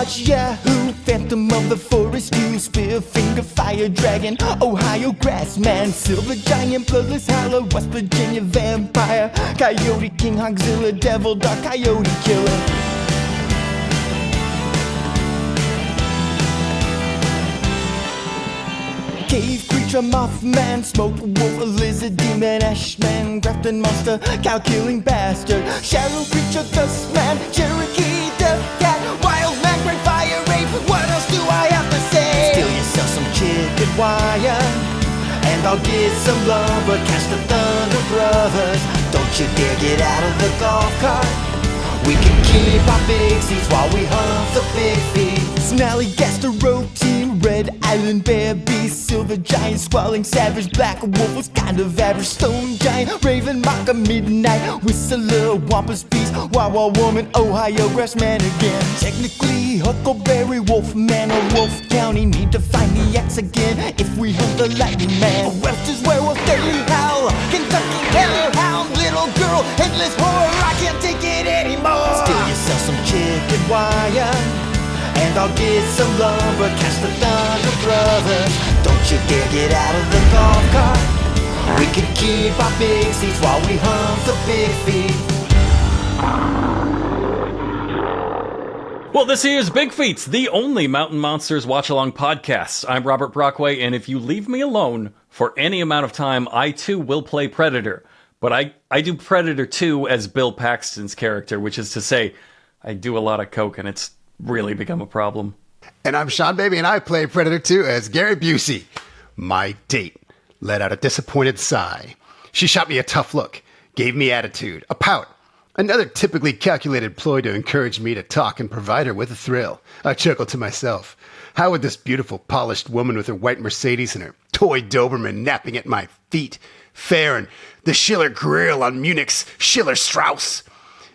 Dodge, Yahoo, Phantom of the Forest, you Spear, Finger, Fire Dragon, Ohio Grassman, Silver Giant, Bloodless Howler, West Virginia Vampire, Coyote King, Hogzilla, Devil, Dark Coyote Killer. Cave creature, Mothman, Smoke Wolf, Lizard Demon, Ashman, Grafton Monster, Cow-killing Bastard, Shadow Creature, Dustman, Cherokee, Deathcat, Wild Man, Great Fire Rape. What else do I have to say? Steal yourself some chicken wire, and I'll get some lumber. Catch the Thunder Brothers. Don't you dare get out of the golf cart. We can keep our big seats while we hunt the big feet. Snarly Gastro Team, Red Island Bear Beast, Silver Giant, Squalling Savage, Black Wolf was kind of average, Stone Giant, Raven Mocker, Midnight Whistler, Wampus Beast, Wawa Woman, Ohio Grassman again. Technically Huckleberry Wolfman or Wolf County need to find the X again if we hunt the Lightning Man. Webster's Werewolf, Daily Howl, Kentucky Hellhound, Little Girl, Headless Horror, I can't take it anymore. Steal yourself some chicken wire, and I'll get some lumber. Catch the Thunder Brothers. Don't you dare get out of the golf cart. We can keep our big seats while we hunt the big feet. Well, this here's Big Feets, the only Mountain Monsters watch-along podcast. I'm Robert Brockway, and if you leave me alone for any amount of time, I too will play Predator. But I do Predator 2 as Bill Paxton's character, which is to say, I do a lot of coke, and it's really become a problem. And I'm Sean Baby, and I play Predator 2 as Gary Busey. My date let out a disappointed sigh. She shot me a tough look, gave me attitude, a pout, another typically calculated ploy to encourage me to talk and provide her with a thrill. I chuckled to myself. How would this beautiful, polished woman with her white Mercedes and her toy Doberman napping at my feet fare in the Schiller Grill on Munich's Schiller Strauss?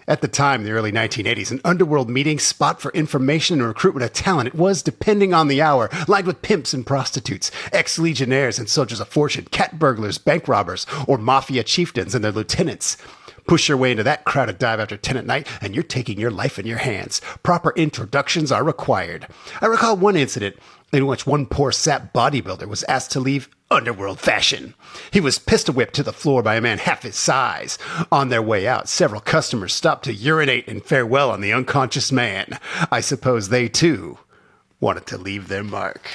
At the time, the early 1980s, an underworld meeting spot for information and recruitment of talent. It was, depending on the hour, lined with pimps and prostitutes, ex-legionnaires and soldiers of fortune, cat burglars, bank robbers, or mafia chieftains and their lieutenants. Push your way into that crowded dive after 10 at night, and you're taking your life in your hands. Proper introductions are required. I recall one incident in which one poor sap bodybuilder was asked to leave underworld fashion. He was pistol-whipped to the floor by a man half his size. On their way out, several customers stopped to urinate in farewell on the unconscious man. I suppose they, too, wanted to leave their mark.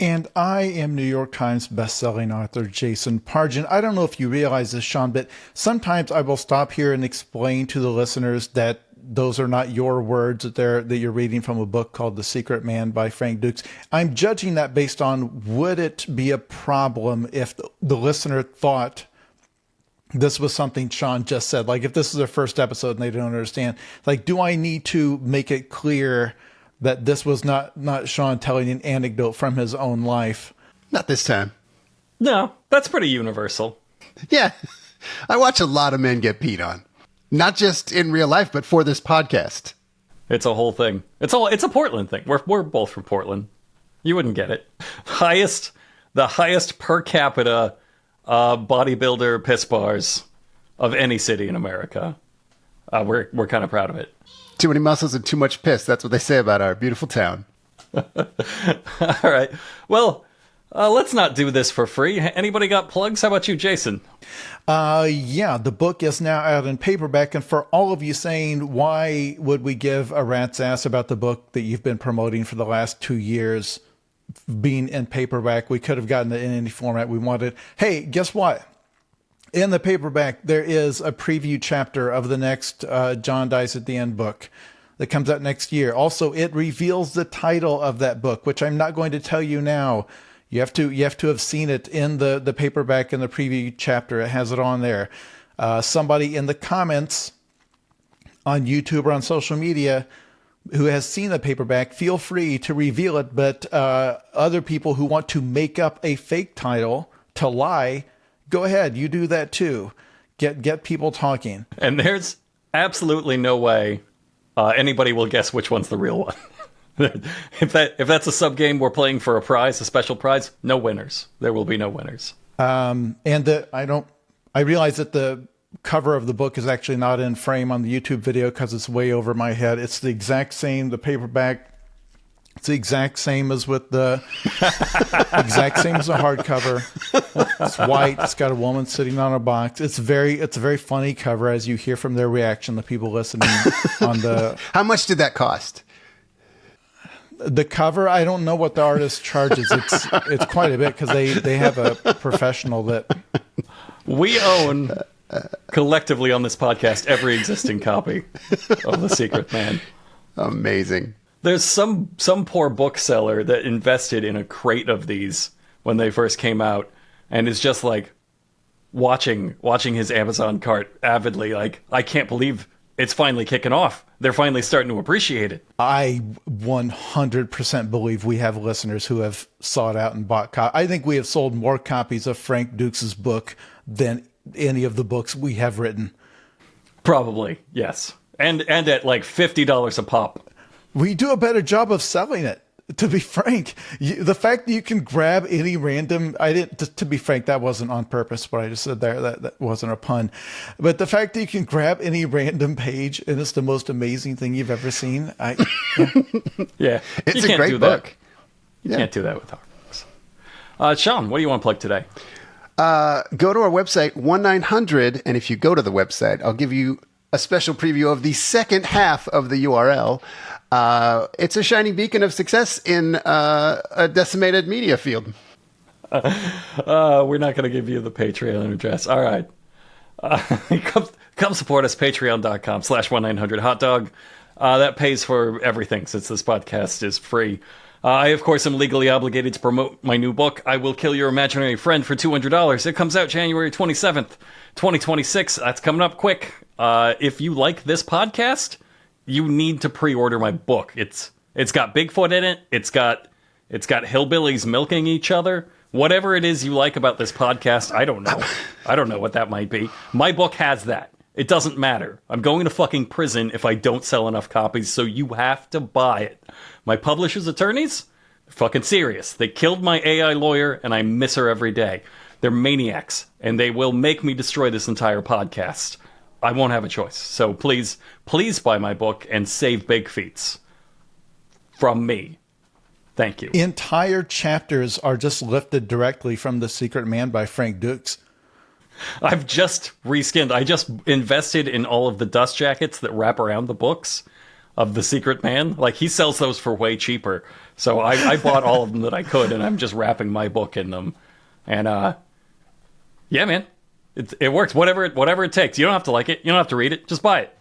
And I am New York Times bestselling author Jason Pargin. I don't know if you realize this, Sean, but sometimes I will stop here and explain to the listeners that those are not your words, that you're reading from a book called The Secret Man by Frank Dukes. I'm judging that based on, would it be a problem if the listener thought this was something Sean just said? Like, if this is their first episode and they don't understand, like, do I need to make it clear that this was not Sean telling an anecdote from his own life? Not this time. No, that's pretty universal. Yeah, I watch a lot of men get peed on. Not just in real life, but for this podcast. It's a whole thing. It's a Portland thing. We're both from Portland. You wouldn't get it. The highest per capita bodybuilder piss bars of any city in America. We're kind of proud of it. Too many muscles and too much piss. That's what they say about our beautiful town. All right. Well, let's not do this for free. Anybody got plugs? How about you, Jason? Yeah, the book is now out in paperback. And for all of you saying, why would we give a rat's ass about the book that you've been promoting for the last 2 years being in paperback? We could have gotten it in any format we wanted. Hey, guess what? In the paperback, there is a preview chapter of the next John Dies at the End book that comes out next year. Also, it reveals the title of that book, which I'm not going to tell you now. You have to have seen it in the paperback in the preview chapter. It has it on there. Somebody in the comments on YouTube or on social media who has seen the paperback, feel free to reveal it. But other people who want to make up a fake title to lie, go ahead. You do that too. Get people talking. And there's absolutely no way anybody will guess which one's the real one. If that's a sub game we're playing for a prize, a special prize, no winners. There will be no winners. I realize that the cover of the book is actually not in frame on the YouTube video because it's way over my head. It's the exact same, the paperback. It's the exact same as with the exact same as the hardcover. It's white. It's got a woman sitting on a box. It's a very funny cover, as you hear from their reaction, the people listening on the. How much did that cost? The cover, I don't know what the artist charges. It's quite a bit because they have a professional that. We own collectively on this podcast every existing copy of The Secret Man. Amazing. There's some poor bookseller that invested in a crate of these when they first came out and is just like watching his Amazon cart avidly. Like, I can't believe it's finally kicking off. They're finally starting to appreciate it. I 100% believe we have listeners who have sought out and bought I think we have sold more copies of Frank Dukes' book than any of the books we have written. Probably, yes. And at like $50 a pop. We do a better job of selling it, to be frank. The fact that you can grab any random, to be frank, that wasn't on purpose, what I just said there. That wasn't a pun. But the fact that you can grab any random page and it's the most amazing thing you've ever seen. Yeah. It's a great book. You can't do that with our books. Sean, what do you want to plug today? Go to our website, 1-900, and if you go to the website, I'll give you a special preview of the second half of the URL. It's a shining beacon of success in a decimated media field. We're not going to give you the Patreon address. All right. Come support us, patreon.com/1900hotdog. That pays for everything since this podcast is free. I, of course, am legally obligated to promote my new book, I Will Kill Your Imaginary Friend, for $200. It comes out January 27th, 2026. That's coming up quick. If you like this podcast, you need to pre-order my book. It's got Bigfoot in it. It's got hillbillies milking each other. Whatever it is you like about this podcast, I don't know. I don't know what that might be. My book has that. It doesn't matter. I'm going to fucking prison if I don't sell enough copies, so you have to buy it. My publisher's attorneys, they're fucking serious. They killed my AI lawyer, and I miss her every day. They're maniacs, and they will make me destroy this entire podcast. I won't have a choice. So please buy my book and save BIGFEETS from me. Thank you. Entire chapters are just lifted directly from The Secret Man by Frank Dukes. I've just reskinned. I just invested in all of the dust jackets that wrap around the books of The Secret Man. Like, he sells those for way cheaper. So I bought all of them that I could, and I'm just wrapping my book in them. And, yeah, man. It works. Whatever it takes. You don't have to like it. You don't have to read it. Just buy it.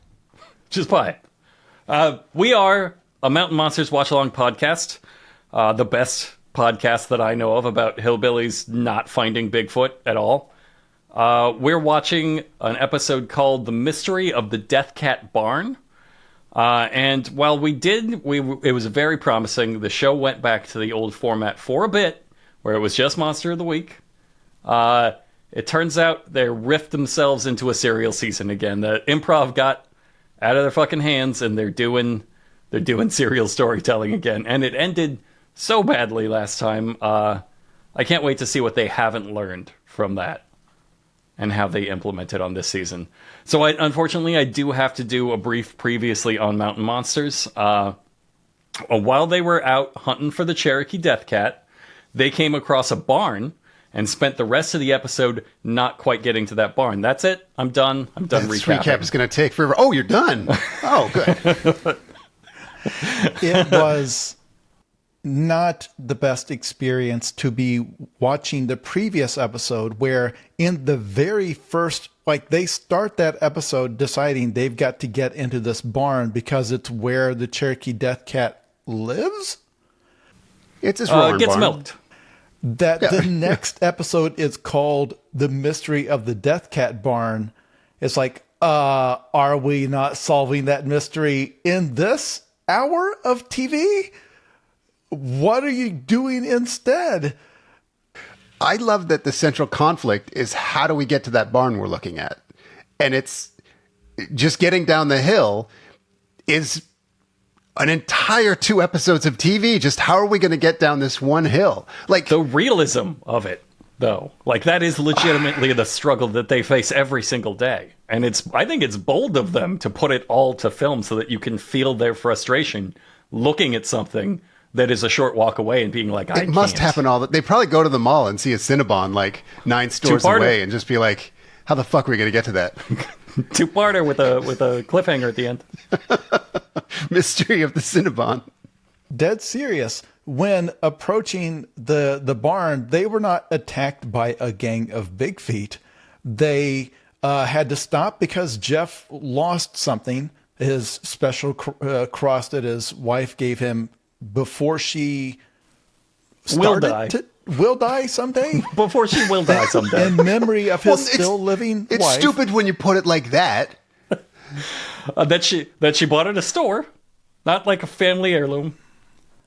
Just buy it. We are a Mountain Monsters Watch-Along podcast. The best podcast that I know of about hillbillies not finding Bigfoot at all. We're watching an episode called The Mystery of the Deathcat Barn. And while it was very promising. The show went back to the old format for a bit, where it was just Monster of the Week. It turns out they riffed themselves into a serial season again. The improv got out of their fucking hands, and they're doing serial storytelling again. And it ended so badly last time. I can't wait to see what they haven't learned from that and how they implement it on this season. So unfortunately, I do have to do a brief previously on Mountain Monsters. While they were out hunting for the Cherokee Deathcat, they came across a barn and spent the rest of the episode not quite getting to that barn. That's it. I'm done. This recapping. recap is going to take forever. Oh, you're done. Oh, good. It was not the best experience to be watching the previous episode, where in the very first, they start that episode deciding they've got to get into this barn because it's where the Cherokee Deathcat lives. It's his roaring gets barn. milked. The next episode is called The Mystery of the Deathcat Barn. It's like, are we not solving that mystery in this hour of TV? What are you doing instead? I love that the central conflict is how do we get to that barn we're looking at? And it's just getting down the hill is an entire 2 episodes of TV. Just how are we going to get down this one hill? The realism of it. though. Like, that is legitimately the struggle that they face every single day. And I think it's bold of them to put it all to film so that you can feel their frustration looking at something that is a short walk away and being like, I It must can't. happen all the... They probably go to the mall and see a Cinnabon like 9 stores Two-parter. away and just be like, how the fuck are we going to get to that? Two-parter with a cliffhanger at the end. Mystery of the Cinnabon. Dead serious. When approaching the barn, they were not attacked by a gang of Big Feet. They had to stop because Jeff lost something, his special cross that his wife gave him before she will die someday. Before she will die someday. In memory of his still living It's wife. stupid when you put it like that. That she bought at a store, not like a family heirloom.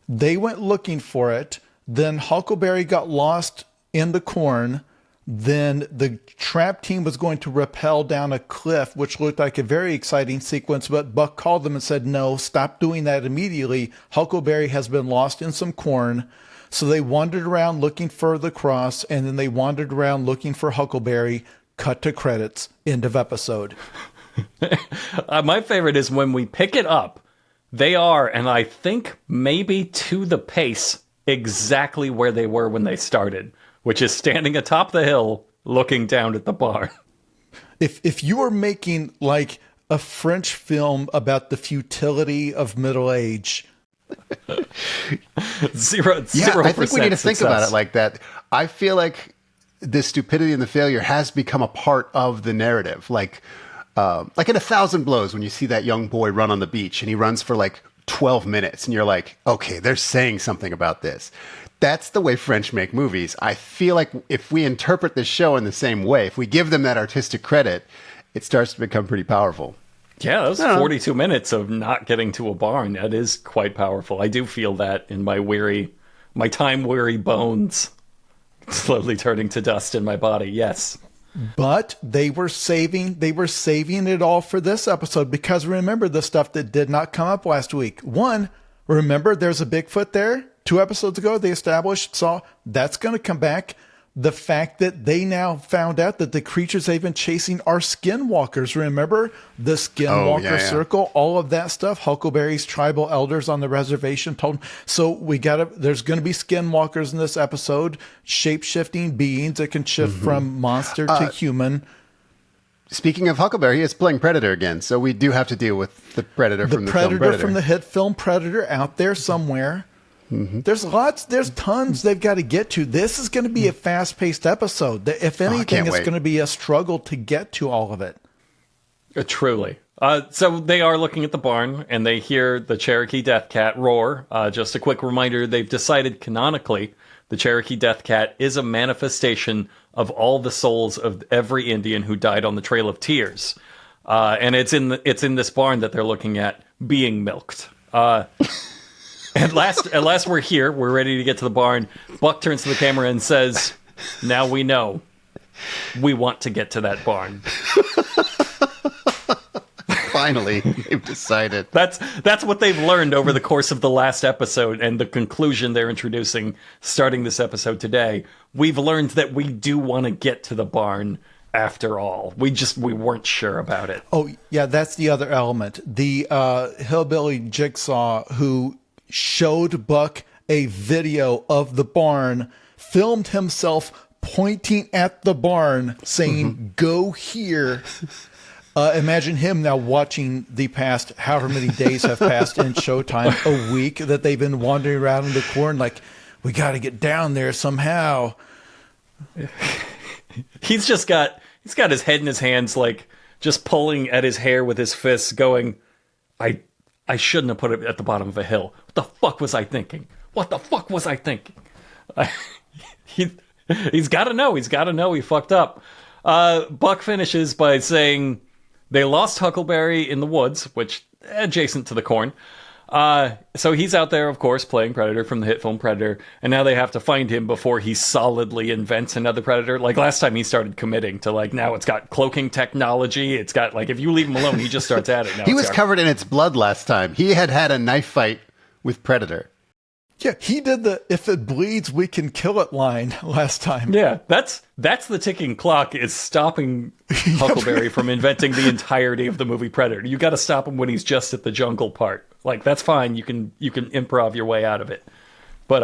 They went looking for it. Then Huckleberry got lost in the corn. Then the trap team was going to rappel down a cliff, which looked like a very exciting sequence. But Buck called them and said, no, stop doing that immediately. Huckleberry has been lost in some corn. So they wandered around looking for the cross. And then they wandered around looking for Huckleberry. Cut to credits. End of episode. My favorite is when we pick it up. They are, and I think maybe to the pace, exactly where they were when they started, which is standing atop the hill, looking down at the barn. If you were making like a French film about the futility of middle age, Zero I think we need to think about success. it like that. I feel like the stupidity and the failure has become a part of the narrative. Like in 1,000 Blows, when you see that young boy run on the beach and he runs for like 12 minutes and you're like, okay, they're saying something about this. That's the way French make movies. I feel like if we interpret this show in the same way, if we give them that artistic credit, it starts to become pretty powerful. Yeah, that was 42 minutes of not getting to a barn. That is quite powerful. I do feel that in my time-weary bones, slowly turning to dust in my body. Yes. but they were saving it all for this episode, because remember the stuff that did not come up last week. One, remember there's a Bigfoot there. 2 episodes ago, they saw that's going to come back. The fact that they now found out that the creatures they've been chasing are skinwalkers. Remember the skinwalker circle, all of that stuff. Huckleberry's tribal elders on the reservation told them. So there's going to be skinwalkers in this episode, shape-shifting beings that can shift from monster to human. Speaking of Huckleberry, he is playing Predator again, so we do have to deal with the Predator from the film Predator. From the hit film Predator out there somewhere. Mm-hmm. There's tons they've got to get to. This is going to be a fast-paced episode. If anything, it's going to be a struggle to get to all of it. Truly. So they are looking at the barn, and they hear the Cherokee Deathcat roar. Just a quick reminder, they've decided canonically the Cherokee Deathcat is a manifestation of all the souls of every Indian who died on the Trail of Tears. And it's in this barn that they're looking at being milked. At last we're here. We're ready to get to the barn. Buck turns to the camera and says, "Now we know. We want to get to that barn." Finally, they've decided. That's what they've learned over the course of the last episode and the conclusion they're introducing starting this episode today. We've learned that we do want to get to the barn after all. We weren't sure about it. Oh, yeah, that's the other element. The hillbilly Jigsaw, who showed Buck a video of the barn, filmed himself pointing at the barn saying, "Go here." Imagine him now watching the past, however many days have passed in Showtime, a week that they've been wandering around in the corn like, we got to get down there somehow. He's got his head in his hands, like just pulling at his hair with his fists, going, I shouldn't have put it at the bottom of a hill. What the fuck was I thinking? He's got to know. He's got to know he fucked up. Buck finishes by saying they lost Huckleberry in the woods, which adjacent to the corn. So he's out there, of course, playing Predator from the hit film Predator, and now they have to find him before he solidly invents another Predator. Like last time he started committing to now it's got cloaking technology. It's got if you leave him alone, he just starts at it. Now He was covered in its blood last time. He had a knife fight with Predator. Yeah, he did the "if it bleeds, we can kill it" line last time. Yeah, that's the ticking clock is stopping Huckleberry from inventing the entirety of the movie Predator. You got to stop him when he's just at the jungle part. Like, that's fine. You can improv your way out of it. But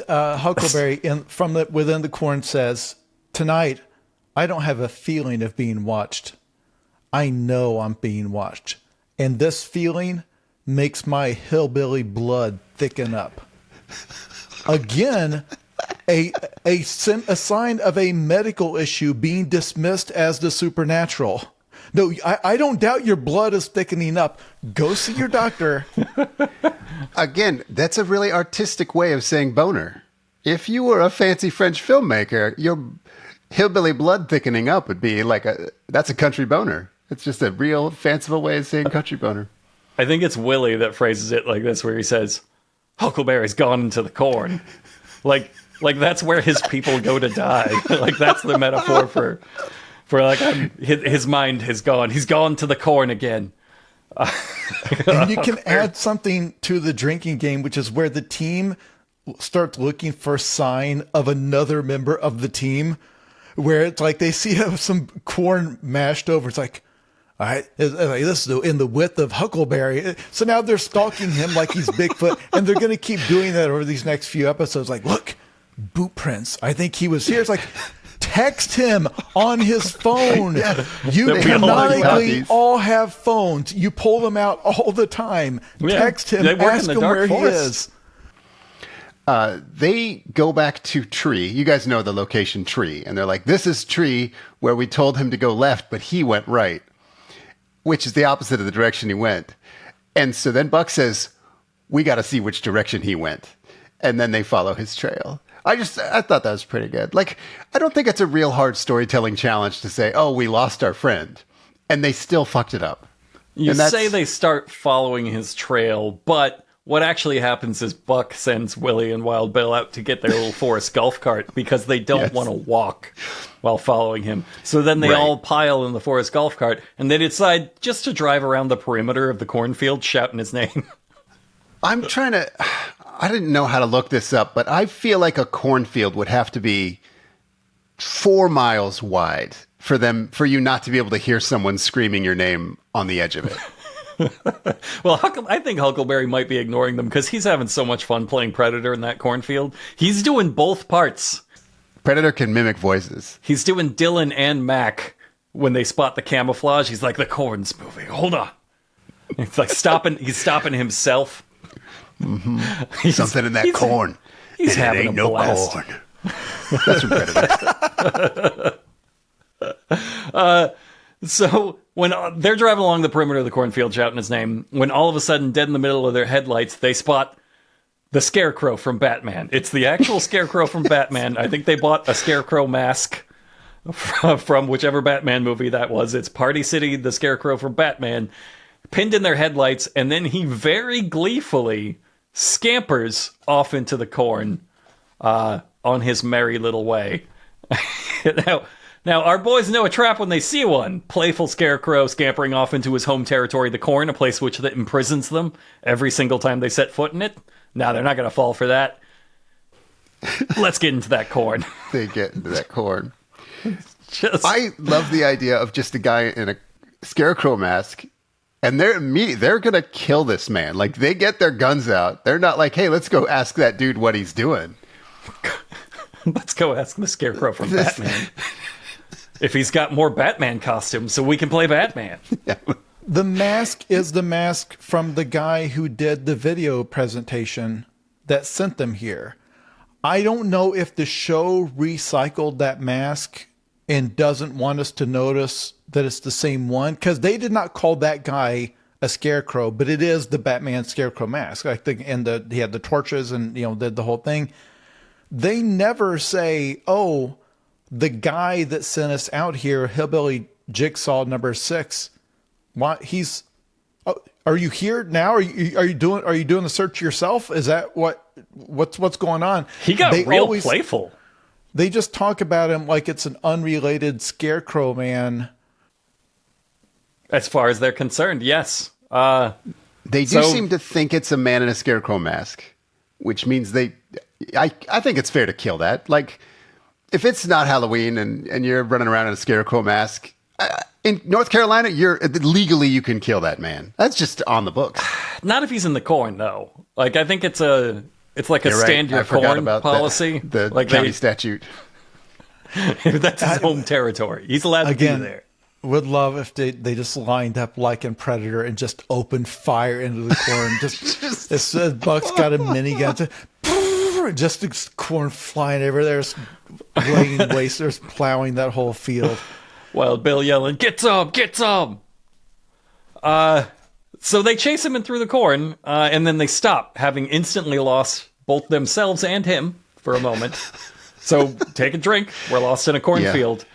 Huckleberry within the corn says, "Tonight, I don't have a feeling of being watched. I know I'm being watched, and this feeling makes my hillbilly blood thicken up." Again, a sign of a medical issue being dismissed as the supernatural. No, I don't doubt your blood is thickening up. Go see your doctor. Again, that's a really artistic way of saying boner. If you were a fancy French filmmaker, your hillbilly blood thickening up would be like that's a country boner. It's just a real fanciful way of saying country boner. I think it's Willie that phrases it like this, where he says, "Huckleberry's gone into the corn." Like that's where his people go to die. Like, that's the metaphor for like, his mind has gone. He's gone to the corn again. And you can add something to the drinking game, which is where the team starts looking for a sign of another member of the team, where it's like they see some corn mashed over. It's like, all right, this is in the width of Huckleberry. So now they're stalking him like he's Bigfoot, and they're going to keep doing that over these next few episodes. Like, look, boot prints. I think he was here. It's like, text him on his phone. You canonically all have phones. You pull them out all the time. Yeah. Text him, ask him where he is. They go back to Tree. You guys know the location Tree. And they're like, this is Tree where we told him to go left, but he went right, which is the opposite of the direction he went. And so then Buck says, we got to see which direction he went. And then they follow his trail. I thought that was pretty good. Like, I don't think it's a real hard storytelling challenge to say, oh, we lost our friend. And they still fucked it up. You say they start following his trail, but what actually happens is Buck sends Willie and Wild Bill out to get their little Forest golf cart because they don't want to walk while following him. So then they all pile in the Forest golf cart, and they decide just to drive around the perimeter of the cornfield shouting his name. I didn't know how to look this up, but I feel like a cornfield would have to be 4 miles wide for you not to be able to hear someone screaming your name on the edge of it. Well, I think Huckleberry might be ignoring them because he's having so much fun playing Predator in that cornfield. He's doing both parts. Predator can mimic voices. He's doing Dylan and Mac when they spot the camouflage. He's like, the corn's moving. Hold on. He's like stopping. He's stopping himself. Mm-hmm. Something in that corn. He's having a blast. Corn. That's from Predator. So when they're driving along the perimeter of the cornfield shouting his name, when all of a sudden, dead in the middle of their headlights, they spot the Scarecrow from Batman. It's the actual Scarecrow from Batman. I think they bought a Scarecrow mask from whichever Batman movie that was. It's Party City, the Scarecrow from Batman, pinned in their headlights, and then he very gleefully scampers off into the corn on his merry little way. Now, our boys know a trap when they see one. Playful Scarecrow scampering off into his home territory, the corn, a place that imprisons them every single time they set foot in it. Now, they're not going to fall for that. Let's get into that corn. They get into that corn. I love the idea of just a guy in a Scarecrow mask, and they're going to kill this man. Like, they get their guns out. They're not like, hey, let's go ask that dude what he's doing. Let's go ask the Scarecrow from Batman if he's got more Batman costumes so we can play Batman. Yeah. The mask is the mask from the guy who did the video presentation that sent them here. I don't know if the show recycled that mask and doesn't want us to notice that it's the same one, because they did not call that guy a Scarecrow, but it is the Batman Scarecrow mask. Like he had the torches and did the whole thing. They never say, "Oh, the guy that sent us out here, Hillbilly Jigsaw number 6. Why he's? Oh, are you here now? Are you doing the search yourself? Is that what's going on?" He got real playful. They just talk about him like it's an unrelated Scarecrow man. As far as they're concerned, yes. They do seem to think it's a man in a Scarecrow mask. which means I think it's fair to kill that. Like, if it's not Halloween and you're running around in a scarecrow mask, in North Carolina, legally you can kill that man. That's just on the books. Not if he's in the corn, though. Like, I think it's like a You're stand right. your I forgot corn about policy. The like county statute. That's his home territory. He's allowed to be there. Would love if they just lined up like in Predator and just opened fire into the corn. Just as Buck's got a minigun, just the corn flying everywhere. There's laying waste. There's plowing that whole field. Wild Bill yelling, "Get some! Get some!" So they chase him in through the corn, and then they stop, having instantly lost both themselves and him for a moment. So take a drink. We're lost in a cornfield. Yeah.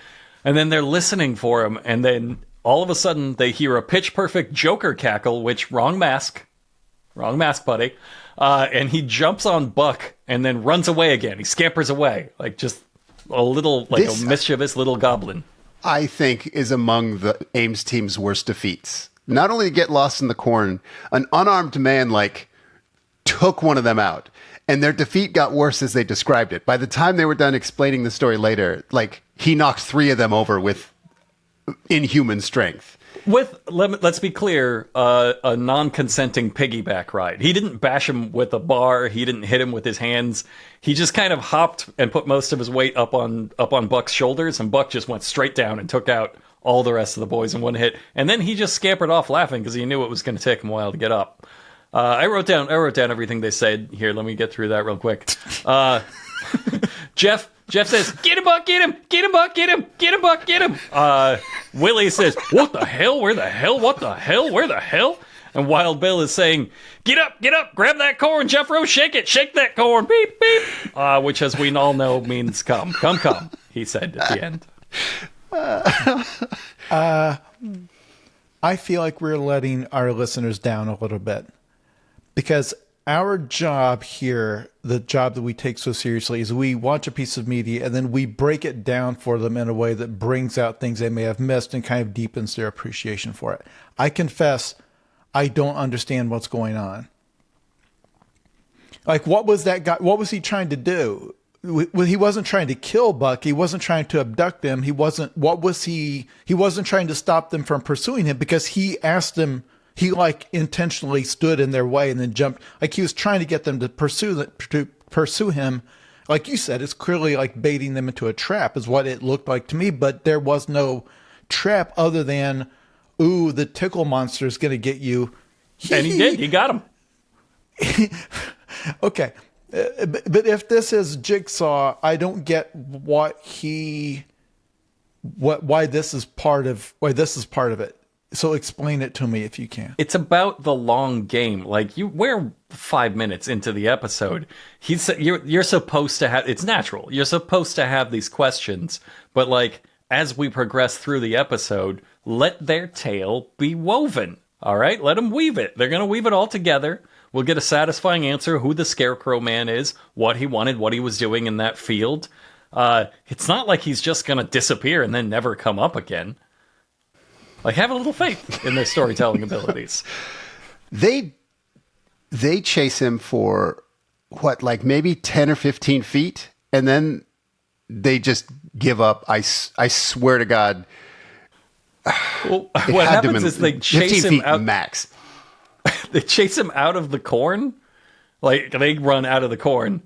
And then they're listening for him, and then all of a sudden they hear a pitch-perfect Joker cackle, which, wrong mask, buddy. And he jumps on Buck and then runs away again. He scampers away, like just a little, like a mischievous little goblin. I think is among the Ames team's worst defeats. Not only to get lost in the corn, an unarmed man, like, took one of them out. And their defeat got worse as they described it. By the time they were done explaining the story later, like, he knocked 3 of them over with inhuman strength. Let's be clear, a non-consenting piggyback ride. He didn't bash him with a bar. He didn't hit him with his hands. He just kind of hopped and put most of his weight up on Buck's shoulders, and Buck just went straight down and took out all the rest of the boys in one hit. And then he just scampered off laughing because he knew it was going to take him a while to get up. I wrote down everything they said. Here, let me get through that real quick. Jeff says, "Get him, Buck, get him! Get him, Buck, get him! Get him, Buck, get him!" Willie says, "What the hell? Where the hell? What the hell? Where the hell?" And Wild Bill is saying, get up, grab that corn, Jeffro, shake it, shake that corn, beep, beep." Which, as we all know, means come, he said at the end. I feel like we're letting our listeners down a little bit. Because our job here, the job that we take so seriously, is we watch a piece of media and then we break it down for them in a way that brings out things they may have missed and kind of deepens their appreciation for it. I confess, I don't understand what's going on. Like, what was that guy? What was he trying to do? He wasn't trying to kill Buck. He wasn't trying to abduct him. He wasn't trying to stop them from pursuing him because he asked them. He like intentionally stood in their way and then jumped. Like he was trying to get them to pursue him. Like you said, it's clearly like baiting them into a trap is what it looked like to me. But there was no trap other than, ooh, the tickle monster is going to get you. And he did. He got him. Okay. But if this is Jigsaw, I don't get why this is part of it. So explain it to me if you can. It's about the long game. Like, we're 5 minutes into the episode. You're supposed to have, it's natural. You're supposed to have these questions, but like, as we progress through the episode, let their tale be woven. All right? Let them weave it. They're going to weave it all together. We'll get a satisfying answer who the Scarecrow Man is, what he wanted, what he was doing in that field. It's not like he's just going to disappear and then never come up again. Like, have a little faith in their storytelling abilities. They chase him for, what, like maybe 10 or 15 feet? And then they just give up. I swear to God. Well, what happens is they chase him out. Max. They chase him out of the corn. Like, they run out of the corn.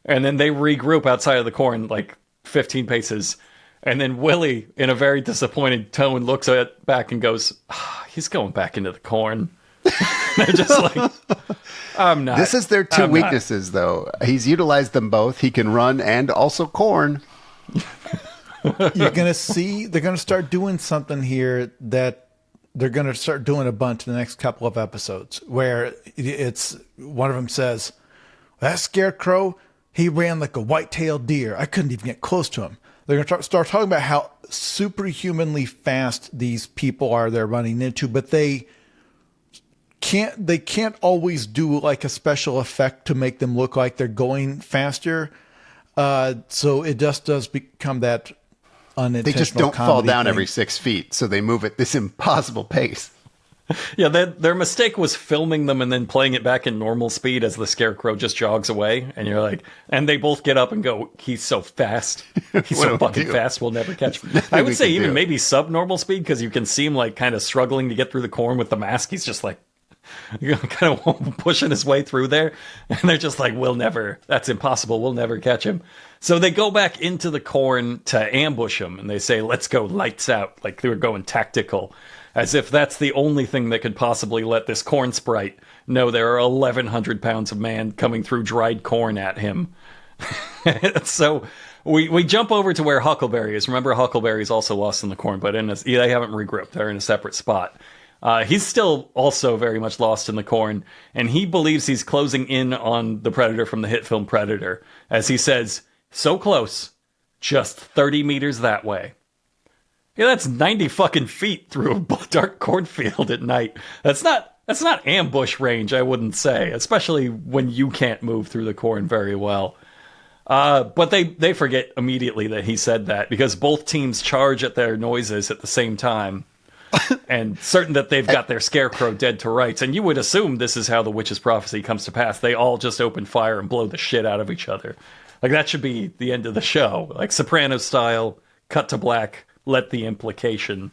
And then they regroup outside of the corn, like 15 paces. And then Willie, in a very disappointed tone, looks back and goes, he's going back into the corn. They're just like, I'm not. This is their two weaknesses, though. He's utilized them both. He can run and also corn. You're going to see, they're going to start doing something here that they're going to start doing a bunch in the next couple of episodes, where it's one of them says, that Scarecrow, he ran like a white-tailed deer. I couldn't even get close to him. They're going to start talking about how superhumanly fast these people are they're running into, but they can't always do like a special effect to make them look like they're going faster. So it just does become that unintentional. They just don't fall down thing. every 6 feet, so they move at this impossible pace. Yeah, their mistake was filming them and then playing it back in normal speed as the Scarecrow just jogs away. And you're like, and they both get up and go, he's so fast. He's so fucking fast, we'll never catch him. I would say even maybe sub-normal speed, because you can see him like kind of struggling to get through the corn with the mask. He's just like, kind of pushing his way through there. And they're just like, that's impossible. We'll never catch him. So they go back into the corn to ambush him. And they say, let's go lights out. Like they were going tactical. As if that's the only thing that could possibly let this corn sprite know there are 1,100 pounds of man coming through dried corn at him. So we jump over to where Huckleberry is. Remember, Huckleberry's also lost in the corn, but they haven't regrouped. They're in a separate spot. He's still also very much lost in the corn, and he believes he's closing in on the Predator from the hit film Predator, as he says, so close, just 30 meters that way. Yeah, that's 90 fucking feet through a dark cornfield at night. That's not ambush range, I wouldn't say, especially when you can't move through the corn very well. But they forget immediately that he said that, because both teams charge at their noises at the same time. And certain that they've got their Scarecrow dead to rights. And you would assume this is how the witch's prophecy comes to pass. They all just open fire and blow the shit out of each other. Like, that should be the end of the show. Like, Sopranos style, cut to black, let the implication.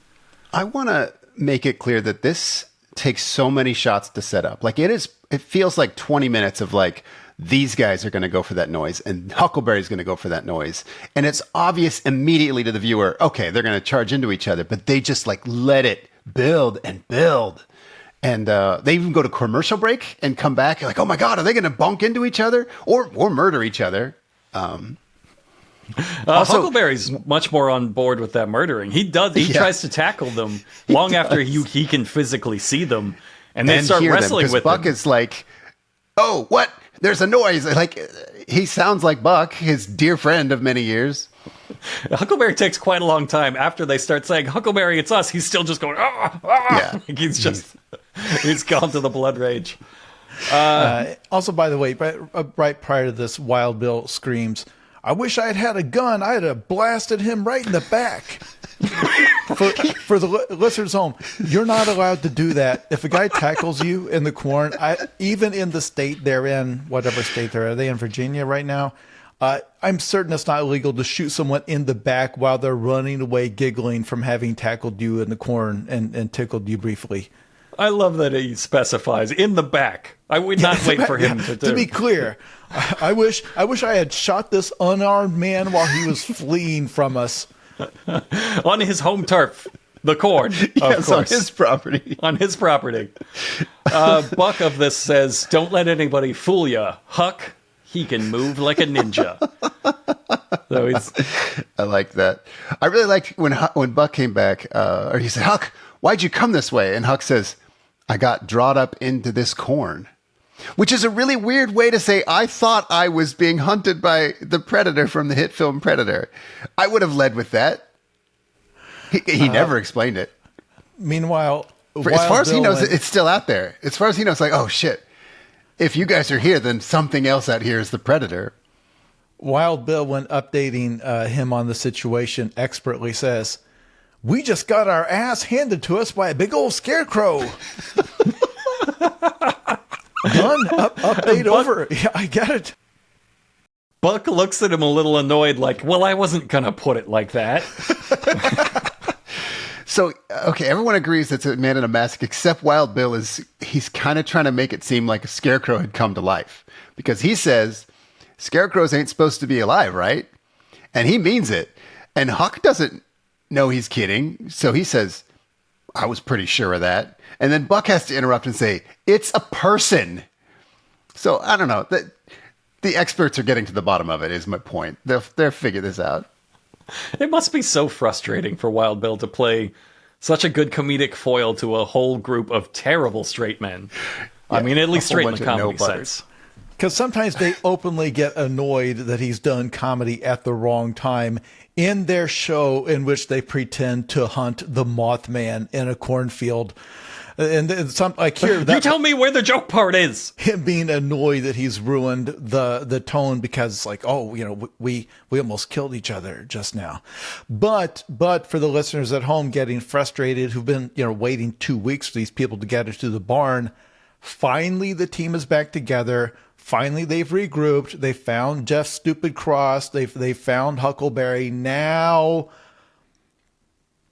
I want to make it clear that this takes so many shots to set up. Like, it feels like 20 minutes of, like, these guys are going to go for that noise, and Huckleberry's going to go for that noise. And it's obvious immediately to the viewer, okay, they're going to charge into each other, but they just, like, let it build and build. And they even go to commercial break and come back, like, oh my God, are they going to bunk into each other or murder each other? Also, Huckleberry's much more on board with that murdering. He tries to tackle them long after he can physically see them, and they start wrestling with Buck him. is like, oh, what? There's a noise. Like, he sounds like Buck, his dear friend of many years. Huckleberry takes quite a long time after they start saying, Huckleberry, it's us. He's still just going, ah, ah. Yeah. Like he's gone to the blood rage. Also, by the way, right prior to this, Wild Bill screams, I wish I had a gun. I'd have blasted him right in the back. For the listeners home, you're not allowed to do that. If a guy tackles you in the corn, even in the state they're in, whatever state they're in, are they in Virginia right now? I'm certain it's not illegal to shoot someone in the back while they're running away giggling from having tackled you in the corn and tickled you briefly. I love that he specifies in the back. I would not wait for him to be clear, I wish I had shot this unarmed man while he was fleeing from us. On his home turf, the corn, of course. On his property. On his property. Buck of this says, don't let anybody fool ya. Huck, he can move like a ninja. So I like that. I really liked when Buck came back, or he said, Huck, why'd you come this way? And Huck says, I got drawed up into this corn. Which is a really weird way to say, I thought I was being hunted by the Predator from the hit film Predator. I would have led with that. He never explained it. Meanwhile, as far as he knows, it's still out there. As far as he knows, like, oh shit. If you guys are here, then something else out here is the Predator. Wild Bill, when updating him on the situation, expertly says, we just got our ass handed to us by a big old scarecrow. Done. Update over. Yeah, I get it. Buck looks at him a little annoyed, like, well, I wasn't going to put it like that. So, okay, everyone agrees it's a man in a mask, except Wild Bill he's kind of trying to make it seem like a scarecrow had come to life. Because he says, scarecrows ain't supposed to be alive, right? And he means it. And Huck doesn't know he's kidding. So he says, I was pretty sure of that. And then Buck has to interrupt and say, it's a person. So I don't know. The experts are getting to the bottom of it, is my point. They'll figure this out. It must be so frustrating for Wild Bill to play such a good comedic foil to a whole group of terrible straight men. I mean, at least straight in the comedy sense. Because sometimes they openly get annoyed that he's done comedy at the wrong time in their show in which they pretend to hunt the Mothman in a cornfield. And some like here, You tell me where the joke part is. him being annoyed that he's ruined the tone because it's like, oh, we almost killed each other just now. But for the listeners at home getting frustrated who've been waiting 2 weeks for these people to get into the barn, finally the team is back together. Finally they've regrouped. They found Jeff's stupid cross. They found Huckleberry. Now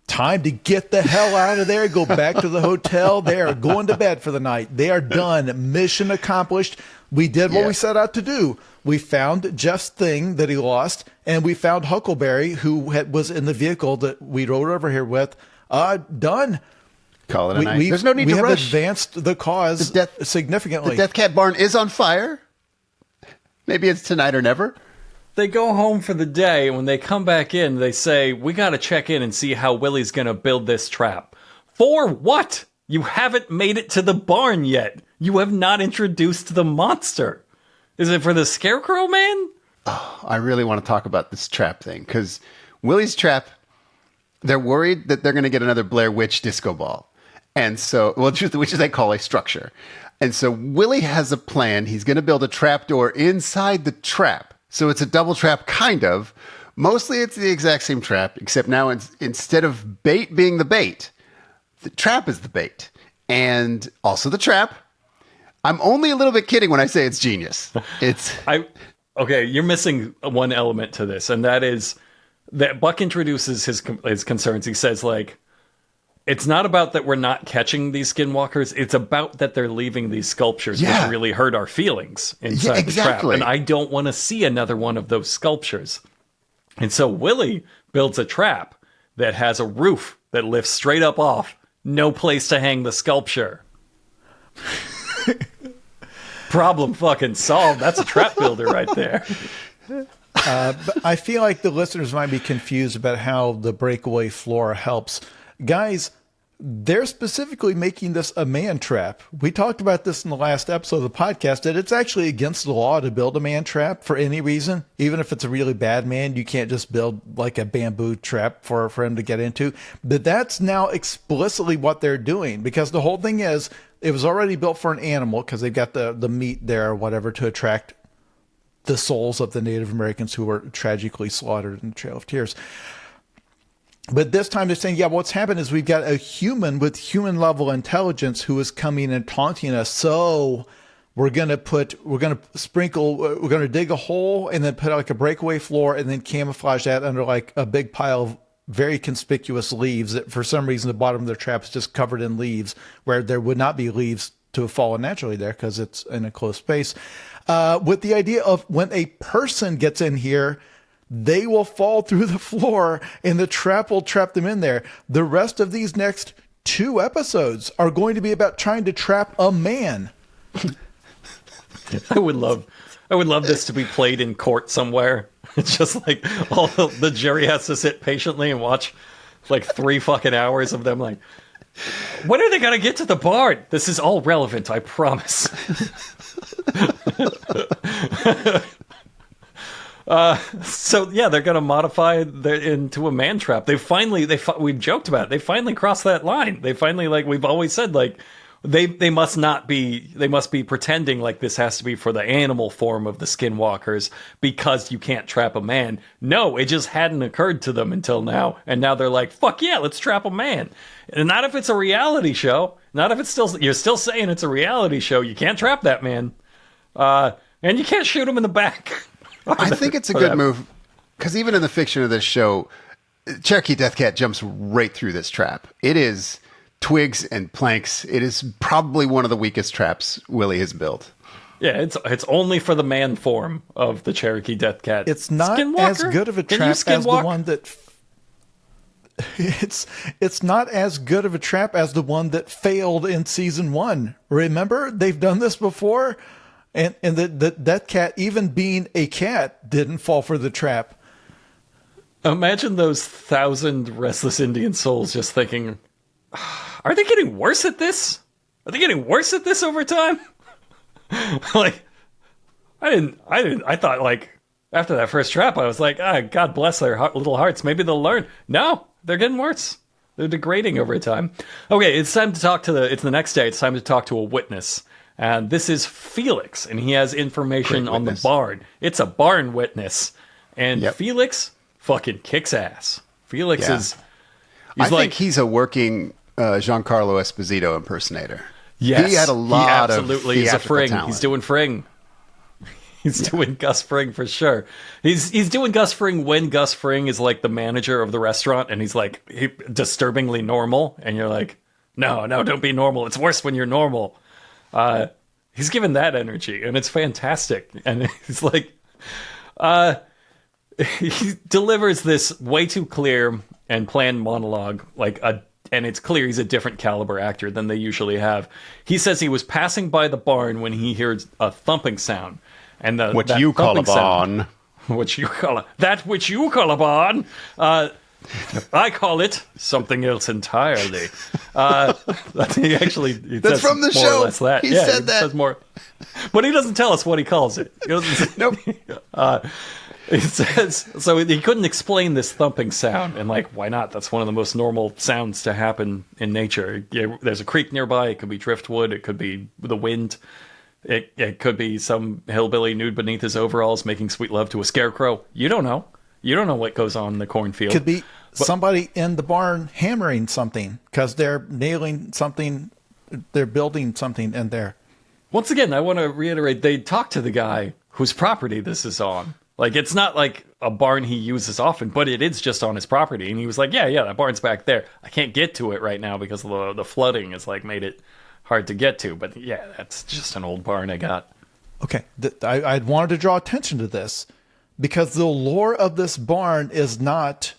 time to get the hell out of there. Go back to the hotel. They are going to bed for the night. They are done. Mission accomplished. We did what we set out to do. We found Jeff's thing that he lost, and we found Huckleberry, who was in the vehicle that we rode over here with. Done. Call it a night. There's no need to rush. We have advanced the cause significantly. The Deathcat barn is on fire. Maybe it's tonight or never. They go home for the day, and when they come back in, they say, we gotta check in and see how Willie's gonna build this trap. For what? You haven't made it to the barn yet. You have not introduced the monster. Is it for the Scarecrow Man? Oh, I really want to talk about this trap thing, because Willie's trap, they're worried that they're going to get another Blair Witch disco ball. And so, which they call a structure. And so Willie has a plan. He's going to build a trapdoor inside the trap. So it's a double trap, kind of. Mostly it's the exact same trap, except now instead of bait being the bait, the trap is the bait. And also the trap. I'm only a little bit kidding when I say it's genius. Okay, you're missing one element to this, and that is that Buck introduces his concerns. He says, like, it's not about that we're not catching these skinwalkers. It's about that they're leaving these sculptures, which really hurt our feelings inside the trap. And I don't want to see another one of those sculptures. And so Willie builds a trap that has a roof that lifts straight up off. No place to hang the sculpture. Problem fucking solved. That's a trap builder right there. But I feel like the listeners might be confused about how the breakaway floor helps. Guys, they're specifically making this a man trap. We talked about this in the last episode of the podcast, that it's actually against the law to build a man trap for any reason. Even if it's a really bad man, you can't just build like a bamboo trap for him to get into. But that's now explicitly what they're doing, because the whole thing is, it was already built for an animal because they've got the meat there or whatever to attract the souls of the Native Americans who were tragically slaughtered in the Trail of Tears. But this time they're saying, yeah, what's happened is we've got a human with human level intelligence who is coming and taunting us. So we're going to dig a hole and then put like a breakaway floor and then camouflage that under like a big pile of very conspicuous leaves that for some reason the bottom of their trap is just covered in leaves where there would not be leaves to have fallen naturally there because it's in a closed space. With the idea of when a person gets in here, they will fall through the floor and the trap will trap them in there. The rest of these next 2 episodes are going to be about trying to trap a man. I would love this to be played in court somewhere. It's just like all the jury has to sit patiently and watch like 3 fucking hours of them like, when are they going to get to the barn? This is all relevant, I promise. So yeah, they're going to modify into a man trap. We've joked about it. They finally crossed that line. They finally, like we've always said, like they must be pretending like this has to be for the animal form of the skinwalkers because you can't trap a man. No, it just hadn't occurred to them until now. And now they're like, fuck yeah, let's trap a man. And not if it's a reality show. Not if it's you're still saying it's a reality show. You can't trap that man. And you can't shoot him in the back. I think it's a good move, because even in the fiction of this show, Cherokee Deathcat jumps right through this trap. It is twigs and planks. It is probably one of the weakest traps Willie has built. Yeah, it's only for the man form of the Cherokee Deathcat. It's not as good of a trap as the one that... It's not as good of a trap as the one that failed in season 1. Remember? They've done this before. And that cat, even being a cat, didn't fall for the trap. Imagine those 1,000 restless Indian souls just thinking, are they getting worse at this? Are they getting worse at this over time? Like, I thought, like, after that first trap, I was like, God bless their little hearts. Maybe they'll learn. No, they're getting worse. They're degrading over time. Okay, it's time to talk it's the next day. It's time to talk to a witness. And this is Felix, and he has information on the barn. It's a barn witness. And Felix fucking kicks ass. Felix is... I think he's a working Giancarlo Esposito impersonator. Yes, he had a lot of absolutely is a Fring. talent. He's doing Fring. He's doing Gus Fring for sure. He's doing Gus Fring when Gus Fring is like the manager of the restaurant, and he's like disturbingly normal, and you're like, no, don't be normal. It's worse when you're normal. He's given that energy, and it's fantastic. And he's like, he delivers this way too clear and planned monologue, and it's clear he's a different caliber actor than they usually have. He says he was passing by the barn when he hears a thumping sound. And what you call a barn. Which you call a barn. I call it something else entirely. That's from the show. Or less that. He said that. Says more, but he doesn't tell us what he calls it. Nope. He says so. He couldn't explain this thumping sound, and like, why not? That's one of the most normal sounds to happen in nature. There's a creek nearby. It could be driftwood. It could be the wind. It could be some hillbilly nude beneath his overalls making sweet love to a scarecrow. You don't know. You don't know what goes on in the cornfield. Could be somebody in the barn hammering something because they're nailing something. They're building something in there. Once again, I want to reiterate, they talked to the guy whose property this is on. Like, it's not like a barn he uses often, but it is just on his property. And he was like, yeah, that barn's back there. I can't get to it right now because the flooding has like made it hard to get to. But yeah, that's just an old barn I got. Okay. I wanted to draw attention to this because the lore of this barn is not,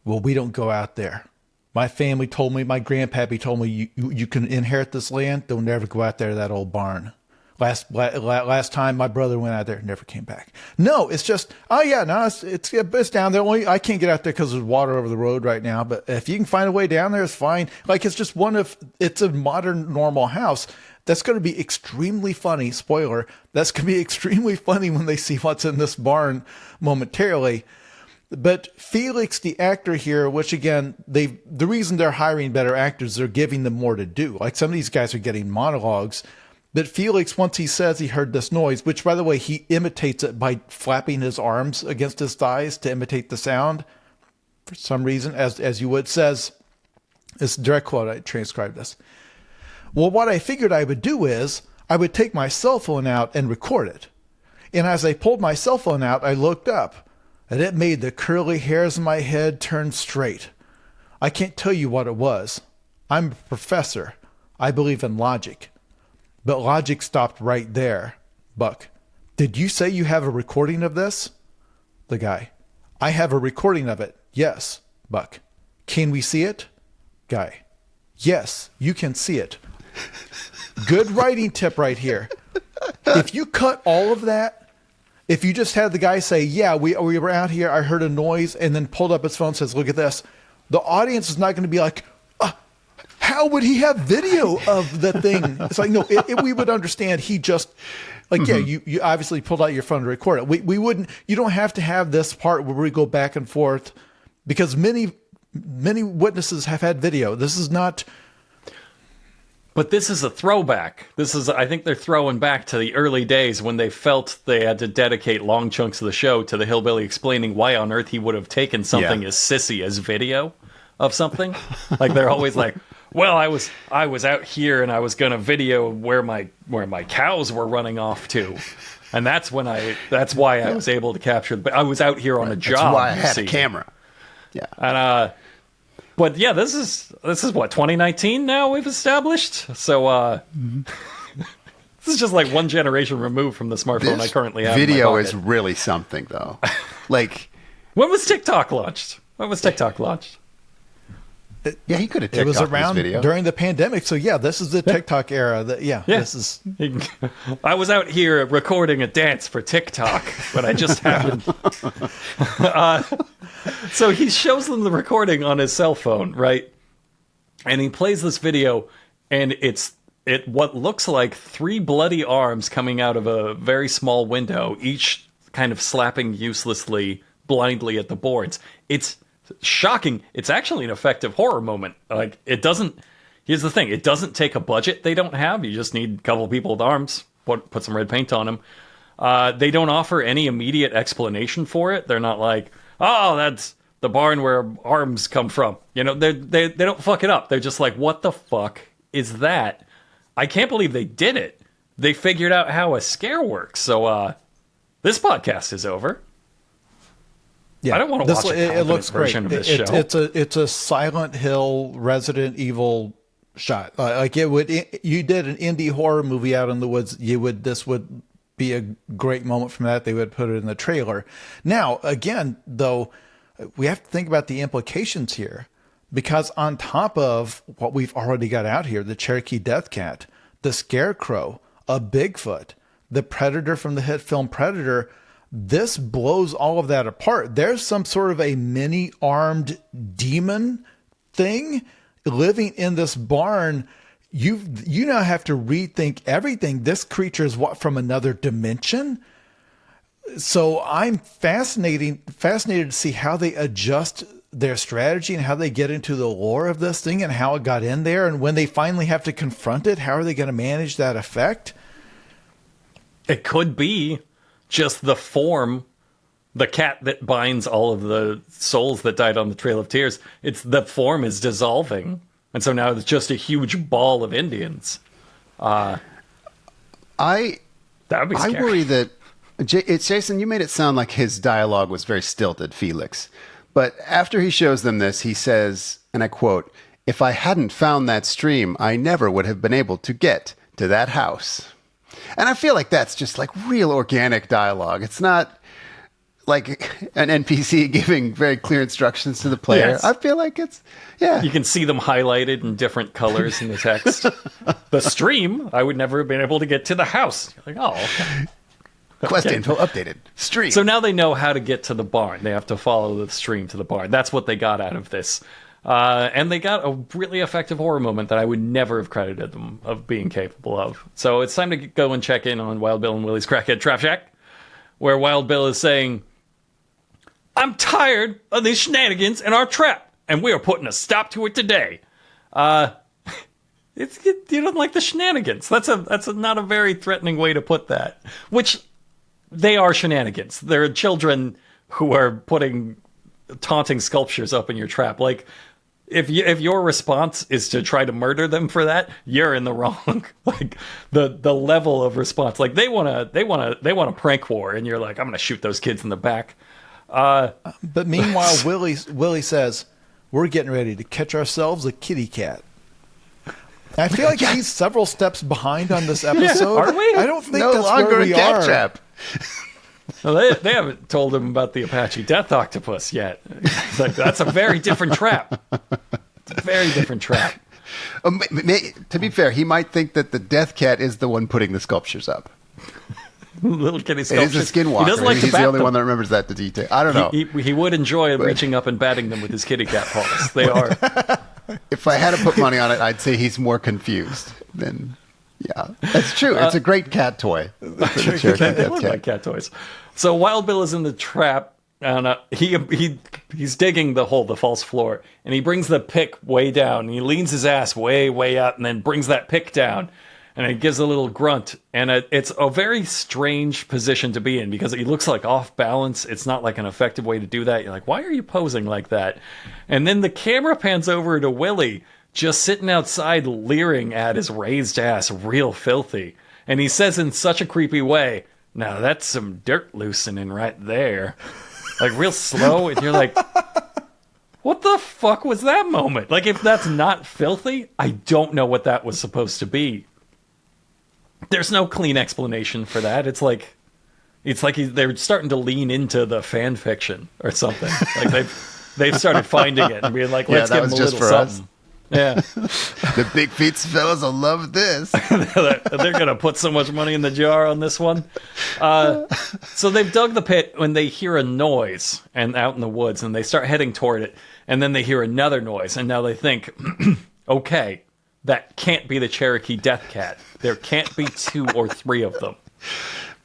well, we don't go out there. My family told me, my grandpappy told me, you can inherit this land. Don't never go out there to that old barn. Last time my brother went out there, never came back. No, it's just, it's down there. Only I can't get out there because there's water over the road right now. But if you can find a way down there, it's fine. Like, it's just it's a modern, normal house. That's going to be extremely funny. Spoiler. That's going to be extremely funny when they see what's in this barn momentarily. But Felix, the actor here, which again, the reason they're hiring better actors, they're giving them more to do. Like, some of these guys are getting monologues. But Felix, once he says he heard this noise, which, by the way, he imitates it by flapping his arms against his thighs to imitate the sound. For some reason, as you would, says, it's a direct quote, I transcribed this. Well, what I figured I would do is, I would take my cell phone out and record it. And as I pulled my cell phone out, I looked up, and it made the curly hairs in my head turn straight. I can't tell you what it was. I'm a professor. I believe in logic. But logic stopped right there. Buck, did you say you have a recording of this? The guy, I have a recording of it. Yes. Buck, can we see it? Guy, yes, you can see it. Good writing tip right here. If you cut all of that, if you just had the guy say, yeah, we were out here, I heard a noise, and then pulled up his phone and says, look at this, the audience is not going to be like, how would he have video of the thing? It's like, no, we would understand he just, like, yeah, you obviously pulled out your phone to record it. We wouldn't, you don't have to have this part where we go back and forth because many witnesses have had video. This is not. But this is a throwback. I think they're throwing back to the early days when they felt they had to dedicate long chunks of the show to the hillbilly explaining why on earth he would have taken something as sissy as video of something. Like, they're always like, well, I was out here and I was gonna video where my cows were running off to, and that's why I was able to capture. But I was out here on a job. That's why I had a camera. Yeah, and but yeah, this is what, 2019 now we've established. So this is just like one generation removed from the smartphone I currently have. Video is really something, though. Like, when was TikTok launched? Yeah, he could have TikToked it was around this video during the pandemic. So yeah, this is the TikTok era. This is. I was out here recording a dance for TikTok, but I just happened. So he shows them the recording on his cell phone, right? And he plays this video, and it's what looks like 3 bloody arms coming out of a very small window, each kind of slapping uselessly, blindly at the boards. It's shocking. It's actually an effective horror moment. Like, it doesn't... Here's the thing. It doesn't take a budget they don't have. You just need a couple people with arms. Put some red paint on them. They don't offer any immediate explanation for it. They're not like, oh, that's the barn where arms come from. You know, they don't fuck it up. They're just like, what the fuck is that? I can't believe they did it. They figured out how a scare works. So this podcast is over. Yeah, I don't want to watch a looks version of this show. It's a Silent Hill Resident Evil shot. Like it would, you did an indie horror movie out in the woods. This would be a great moment from that. They would put it in the trailer. Now, again, though, we have to think about the implications here, because on top of what we've already got out here, the Cherokee Deathcat, the Scarecrow, a Bigfoot, the Predator from the hit film Predator, this blows all of that apart. There's some sort of a mini armed demon thing living in this barn. You now have to rethink everything. This creature is what, from another dimension? So I'm fascinated to see how they adjust their strategy and how they get into the lore of this thing and how it got in there. And when they finally have to confront it, how are they going to manage that effect? It could be just the form, the cat that binds all of the souls that died on the Trail of Tears. It's the form is dissolving. And so now it's just a huge ball of Indians. That would be scary. I worry that Jason, you made it sound like his dialogue was very stilted, Felix. But after he shows them this, he says, and I quote, "If I hadn't found that stream, I never would have been able to get to that house." And I feel like that's just like real organic dialogue. It's not like an NPC giving very clear instructions to the player. Yes. I feel like it's, yeah. You can see them highlighted in different colors in the text. The stream, I would never have been able to get to the house. You're like, oh, okay. Quest info updated. Stream. So now they know how to get to the barn. They have to follow the stream to the barn. That's what they got out of this. And they got a really effective horror moment that I would never have credited them of being capable of. So it's time to go and check in on Wild Bill and Willie's Crackhead Trap Shack, where Wild Bill is saying, "I'm tired of these shenanigans in our trap, and we are putting a stop to it today." You don't like the shenanigans. That's not a very threatening way to put that. Which, they are shenanigans. They're children who are putting taunting sculptures up in your trap. Like, if your response is to try to murder them for that, you're in the wrong. Like, the level of response. Like, they want a prank war, and you're like, I'm gonna shoot those kids in the back. But meanwhile, Willie says, "We're getting ready to catch ourselves a kitty cat." I feel like he's several steps behind on this episode. Yeah, are we? I don't think no that's longer where a we cat are. trap. Well, they haven't told him about the Apache Death Octopus yet. It's like, that's a very different trap. It's a very different trap. To be fair, he might think that the Death Cat is the one putting the sculptures up. Little kitty sculptures. It is a skinwalker. He doesn't like He's to bat the only them. one that remembers that detail. I don't know. He would enjoy reaching up and batting them with his kitty cat paws. They are. If I had to put money on it, I'd say he's more confused than... Yeah, that's true. It's a great cat toy. They look like cat toys. So Wild Bill is in the trap, and he's digging the hole, the false floor, and he brings the pick way down, and he leans his ass way out, and then brings that pick down, and it gives a little grunt, and it's a very strange position to be in, because he looks like off balance. It's not like an effective way to do that. You're like, why are you posing like that? And then the camera pans over to Willie, just sitting outside leering at his raised ass, real filthy. And he says in such a creepy way, "Now that's some dirt loosening right there." Like, real slow, and you're like, what the fuck was that moment? Like, if that's not filthy, I don't know what that was supposed to be. There's no clean explanation for that. It's like they're starting to lean into the fan fiction or something. Like, they've started finding it and being like, let's give him a little something. Us. Yeah. The BIGFEETS fellas will love this. They're going to put so much money in the jar on this one. So they've dug the pit when they hear a noise and out in the woods, and they start heading toward it. And then they hear another noise, and now they think, okay, that can't be the Cherokee Deathcat. There can't be 2 or 3 of them.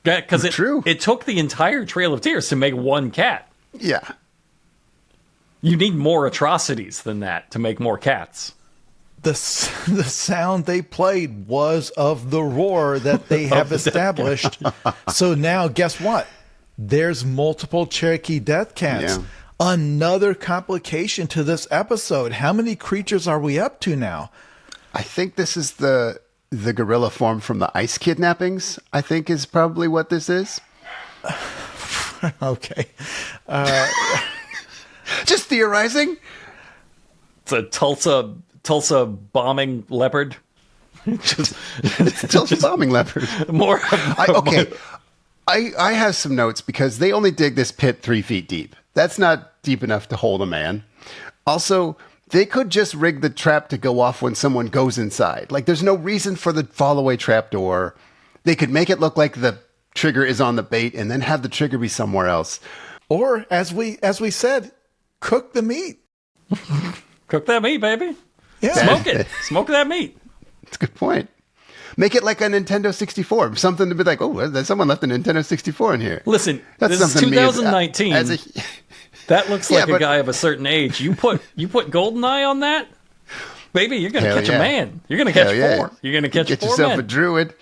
Because it took the entire Trail of Tears to make one cat. Yeah. You need more atrocities than that to make more cats. The sound they played was of the roar that they have established. So now, guess what? There's multiple Cherokee Deathcats. Yeah. Another complication to this episode. How many creatures are we up to now? I think this is the gorilla form from the ice kidnappings, I think is probably what this is. Okay. Just theorizing. It's a Tulsa bombing leopard. It's a Tulsa bombing leopard. I have some notes because they only dig this pit 3 feet deep. That's not deep enough to hold a man. Also, they could just rig the trap to go off when someone goes inside. Like, there's no reason for the fall-away trap door. They could make it look like the trigger is on the bait and then have the trigger be somewhere else. Or, as we said, cook the meat. Cook that meat, baby. Yeah. Smoke it. Smoke that meat. That's a good point. Make it like a Nintendo 64. Something to be like, oh, someone left a Nintendo 64 in here. Listen, That's this is 2019. That looks like a guy of a certain age. You put GoldenEye on that, baby, you're going to catch a man. You're going to catch 4. You're going to catch 4 men. Get yourself a druid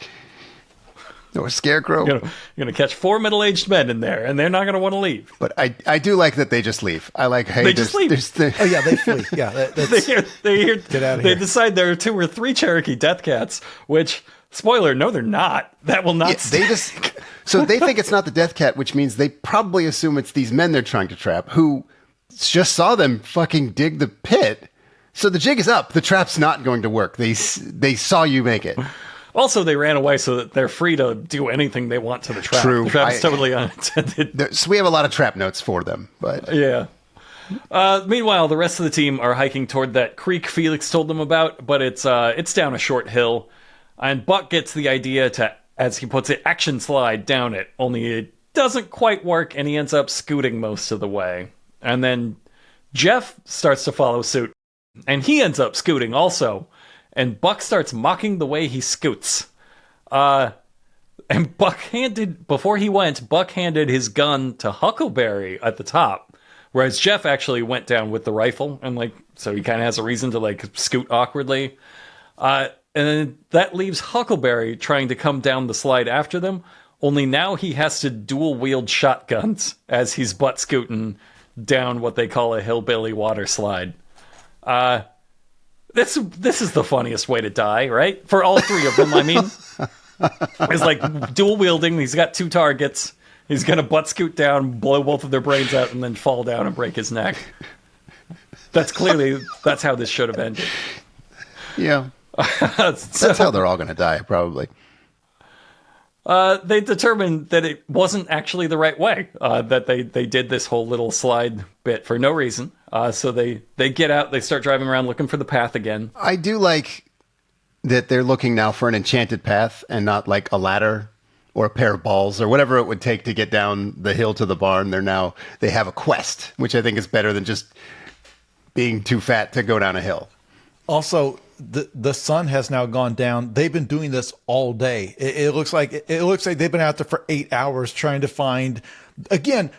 or a scarecrow. You're going to catch 4 middle-aged men in there, and they're not going to want to leave. But I do like that they just leave. I like, hey, they just leave. Oh, yeah, they flee. Yeah, get out of They here. decide there are 2 or 3 Cherokee Deathcats, which, spoiler, no, they're not. That will not So they think it's not the Deathcat, which means they probably assume it's these men they're trying to trap who just saw them fucking dig the pit. So the jig is up. The trap's not going to work. They saw you make it. Also, they ran away so that they're free to do anything they want to the trap. True. The trap's totally unintended. So we have a lot of trap notes for them. But yeah. Meanwhile, the rest of the team are hiking toward that creek Felix told them about, but it's down a short hill. And Buck gets the idea to, as he puts it, action slide down it, only it doesn't quite work, and he ends up scooting most of the way. And then Jeff starts to follow suit, and he ends up scooting also. And Buck starts mocking the way he scoots. And before he went, Buck handed his gun to Huckleberry at the top, whereas Jeff actually went down with the rifle, and so he kind of has a reason to scoot awkwardly. And then that leaves Huckleberry trying to come down the slide after them, only now he has to dual wield shotguns as he's butt scooting down what they call a hillbilly water slide. This is the funniest way to die, right? For all 3 of them, I mean. It's like dual wielding. He's got 2 targets. He's going to butt scoot down, blow both of their brains out, and then fall down and break his neck. That's how this should have ended. Yeah. That's how they're all going to die, probably. They determined that it wasn't actually the right way, that they did this whole little slide bit for no reason. So they get out, they start driving around looking for the path again. I do like that they're looking now for an enchanted path and not like a ladder or a pair of balls or whatever it would take to get down the hill to the barn. They have a quest, which I think is better than just being too fat to go down a hill. Also, the sun has now gone down. They've been doing this all day. It looks like they've been out there for 8 hours trying to find. Again,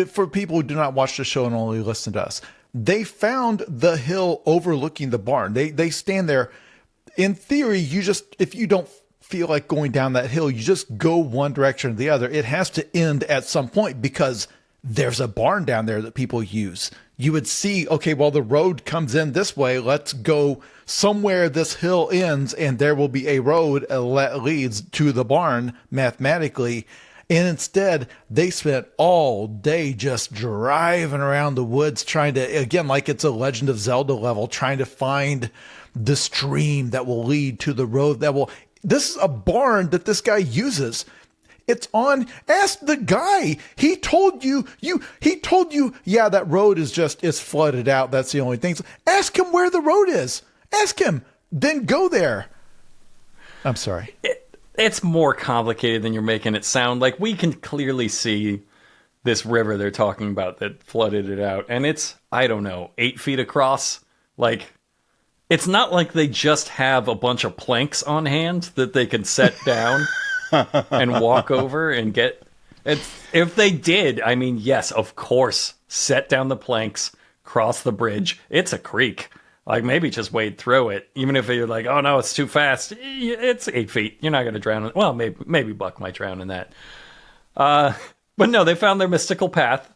for people who do not watch the show and only listen to us, they found the hill overlooking the barn. They stand there. In theory, if you don't feel like going down that hill, you just go one direction or the other. It has to end at some point because there's a barn down there that people use. You would see, okay, well, the road comes in this way. Let's go somewhere this hill ends, and there will be a road that leads to the barn mathematically. And instead, they spent all day just driving around the woods trying to, again, like it's a Legend of Zelda level, trying to find the stream that will lead to the road that will. This is a barn that this guy uses. It's on. Ask the guy. He told you, yeah, that road is flooded out. That's the only thing. Ask him where the road is. Ask him. Then go there. I'm sorry. It's more complicated than you're making it sound. Like, we can clearly see this river they're talking about that flooded it out. And it's, I don't know, 8 feet across. Like, it's not like they just have a bunch of planks on hand that they can set down and walk over and get. If they did, I mean, yes, of course, set down the planks, cross the bridge. It's a creek. Like, maybe just wade through it. Even if you're like, oh no, it's too fast. It's 8 feet. You're not going to drown. Well, maybe Buck might drown in that. But no, they found their mystical path.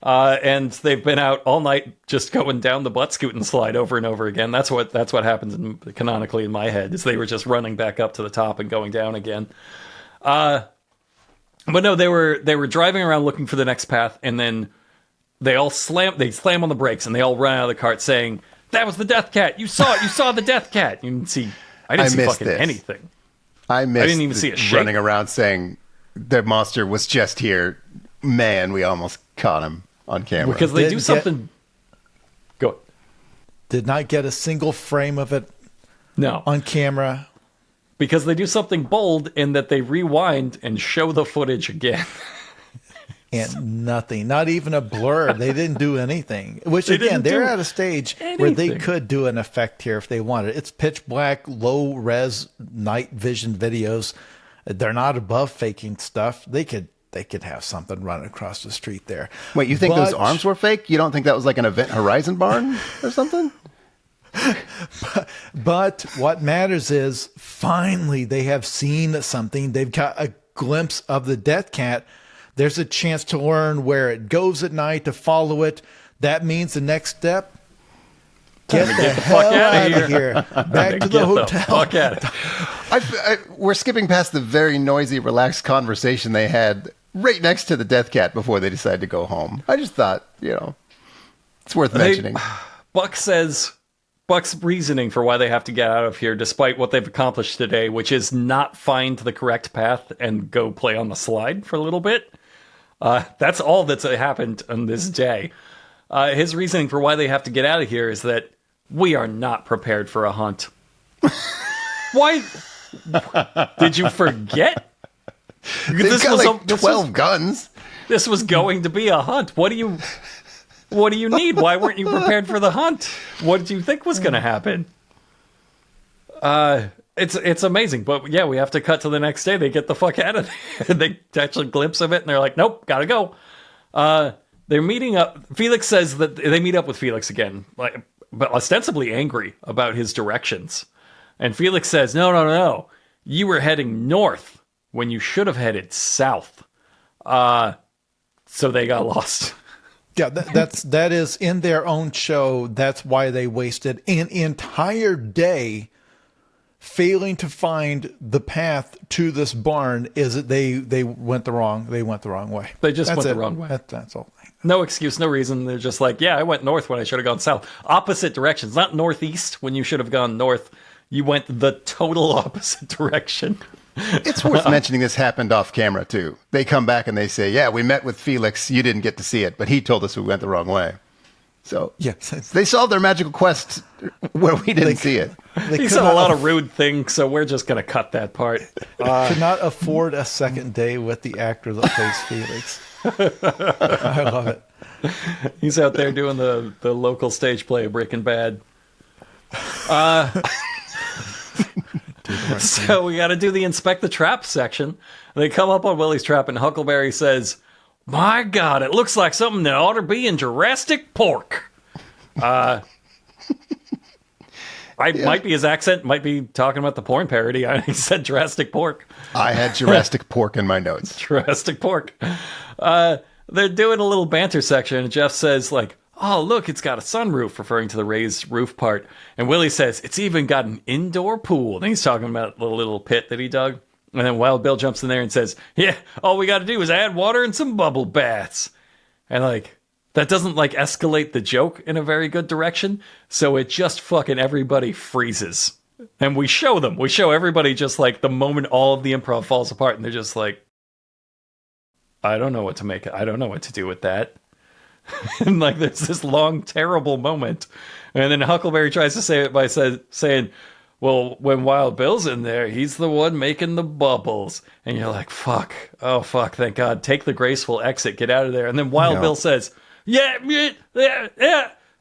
And they've been out all night just going down the butt scooting slide over and over again. That's what happens canonically in my head, is they were just running back up to the top and going down again. But no, they were driving around looking for the next path, and then they slam on the brakes, and they all run out of the cart saying, "That was the Deathcat! You saw it! You saw the Deathcat!" You didn't see. I didn't see fucking anything. I didn't even see it shake. Running around saying the monster was just here. Man, we almost caught him on camera. Because they do something. Go. Did not get a single frame of it. No. On camera. Because they do something bold in that they rewind and show the footage again. And nothing, not even a blur. They didn't do anything. Which, again, they're at a stage where they could do an effect here if they wanted. It's pitch black, low res night vision videos. They're not above faking stuff. They could have something running across the street there. Wait, you think those arms were fake? You don't think that was like an Event Horizon barn or something? But what matters is finally they have seen something. They've got a glimpse of the Deathcat. There's a chance to learn where it goes at night, to follow it. That means the next step, get the hell out of here. Back to the hotel. Fuck out of here. We're skipping past the very noisy, relaxed conversation they had right next to the Deathcat before they decided to go home. I just thought, it's worth mentioning. Buck's reasoning for why they have to get out of here, despite what they've accomplished today, which is not find the correct path and go play on the slide for a little bit. That's all that's happened on this day. His reasoning for why they have to get out of here is that we are not prepared for a hunt. Why? Did you forget? They've got like 12 guns. This was going to be a hunt. What do you need? Why weren't you prepared for the hunt? What did you think was going to happen? It's amazing, but yeah, we have to cut to the next day. They get the fuck out of there. They actually glimpse of it, and they're like, "Nope, gotta go." They're meeting up. Felix says that they meet up with Felix again, but ostensibly angry about his directions. And Felix says, "No, you were heading north when you should have headed south." So they got lost. Yeah, that is in their own show. That's why they wasted an entire day failing to find the path to this barn. Is that they went the wrong way. They just went the wrong way. That's all. No excuse, no reason. They're just like, yeah, I went north when I should have gone south. Opposite directions, not northeast when you should have gone north. You went the total opposite direction. It's worth mentioning this happened off camera, too. They come back and they say, yeah, we met with Felix. You didn't get to see it, but he told us we went the wrong way. So yes, they solved their magical quest where we didn't see it. He said a lot of rude things, so we're just going to cut that part. Could not afford a second day with the actor that plays Felix. I love it. He's out there doing the local stage play of Breaking Bad. So we got to do the inspect the trap section. They come up on Willie's trap, and Huckleberry says, "My God, it looks like something that ought to be in Jurassic Pork." Might be his accent, might be talking about the porn parody. He said Jurassic Pork. I had Jurassic Pork in my notes. Jurassic Pork. They're doing a little banter section, and Jeff says, like, "Oh, look, it's got a sunroof," referring to the raised roof part. And Willie says, "It's even got an indoor pool." And he's talking about the little pit that he dug. And then Wild Bill jumps in there and says, "Yeah, all we got to do is add water and some bubble baths." And that doesn't escalate the joke in a very good direction. So it just fucking everybody freezes. And we show everybody just the moment all of the improv falls apart. And they're just like, I don't know what to make. I don't know what to do with that. And there's this long, terrible moment. And then Huckleberry tries to say it by saying, "Well, when Wild Bill's in there, he's the one making the bubbles." And you're like, fuck. Oh, fuck. Thank God. Take the graceful exit. Get out of there. And then Wild Bill says, yeah,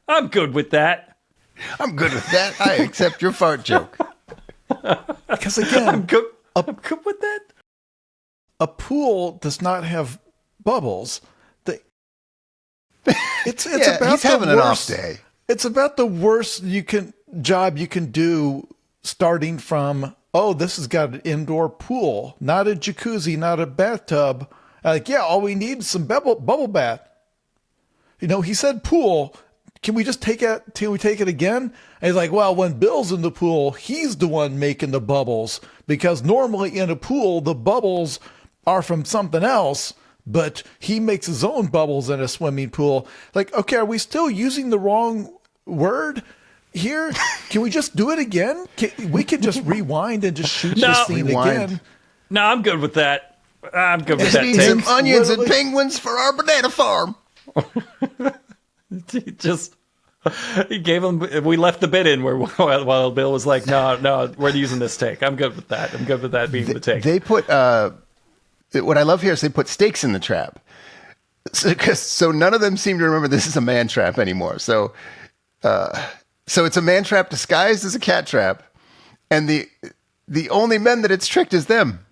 I'm good with that. I'm good with that. I accept your fart joke. Because again, I'm good with that. a pool does not have bubbles. It's Yeah, about he's the having an off worst- day. It's about the worst job you can do, starting from, oh, this has got an indoor pool, not a jacuzzi, not a bathtub. Like, yeah, all we need is some bubble bath. You know, he said pool. Can we just take it? Can we take it again? And he's like, well, when Bill's in the pool, he's the one making the bubbles, because normally in a pool, the bubbles are from something else, but he makes his own bubbles in a swimming pool. Like, okay, are we still using the wrong word here? Can we just do it again? We could just rewind and just shoot this scene Rewind. again. No, I'm good with that. I'm good with Just that need take. some onions and literally- penguins for our banana farm. He gave him. We left the bit in where while Bill was like, "No, we're using this take." I'm good with that. I'm good with that being the take. They put what I love here is they put stakes in the trap, so none of them seem to remember this is a man trap anymore. So it's a man trap disguised as a cat trap, and the only men that it's tricked is them.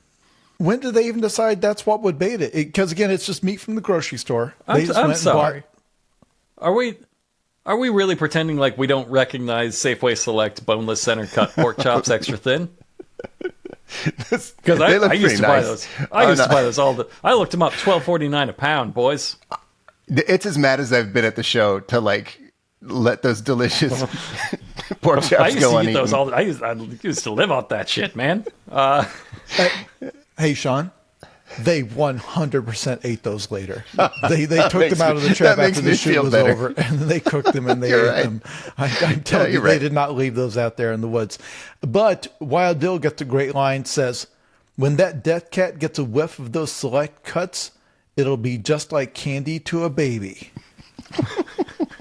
When did they even decide that's what would bait it? Because again, it's just meat from the grocery store. They just I'm went and bought- sorry. Are we really pretending like we don't recognize Safeway Select boneless center cut pork chops extra thin? Because They look I used pretty to buy nice. those. I used to buy those I looked them up, $12.49 a pound, boys. It's as mad as I've been at the show to like let those delicious pork chops I used go to on. eat those all. I used to live off that shit, man. Hey, Sean, they 100% ate those later. They took makes them out of me- the trap that makes after the me shoot feel was better. over, and they cooked them and they You're ate right. them. I'm telling you, you're they right. did not leave those out there in the woods. But Wild Bill gets a great line, says, when that Deathcat gets a whiff of those select cuts, it'll be just like candy to a baby.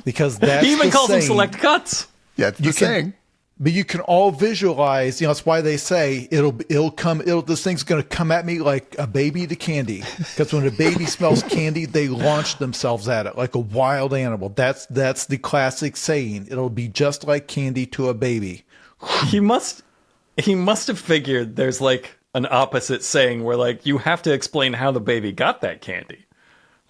Because that's He even the calls them saying. select cuts. Yeah, it's the saying. But you can all visualize, that's why they say this thing's going to come at me like a baby to candy. Because when a baby smells candy, they launch themselves at it like a wild animal. That's the classic saying. It'll be just like candy to a baby. He must have figured there's like an opposite saying where like you have to explain how the baby got that candy.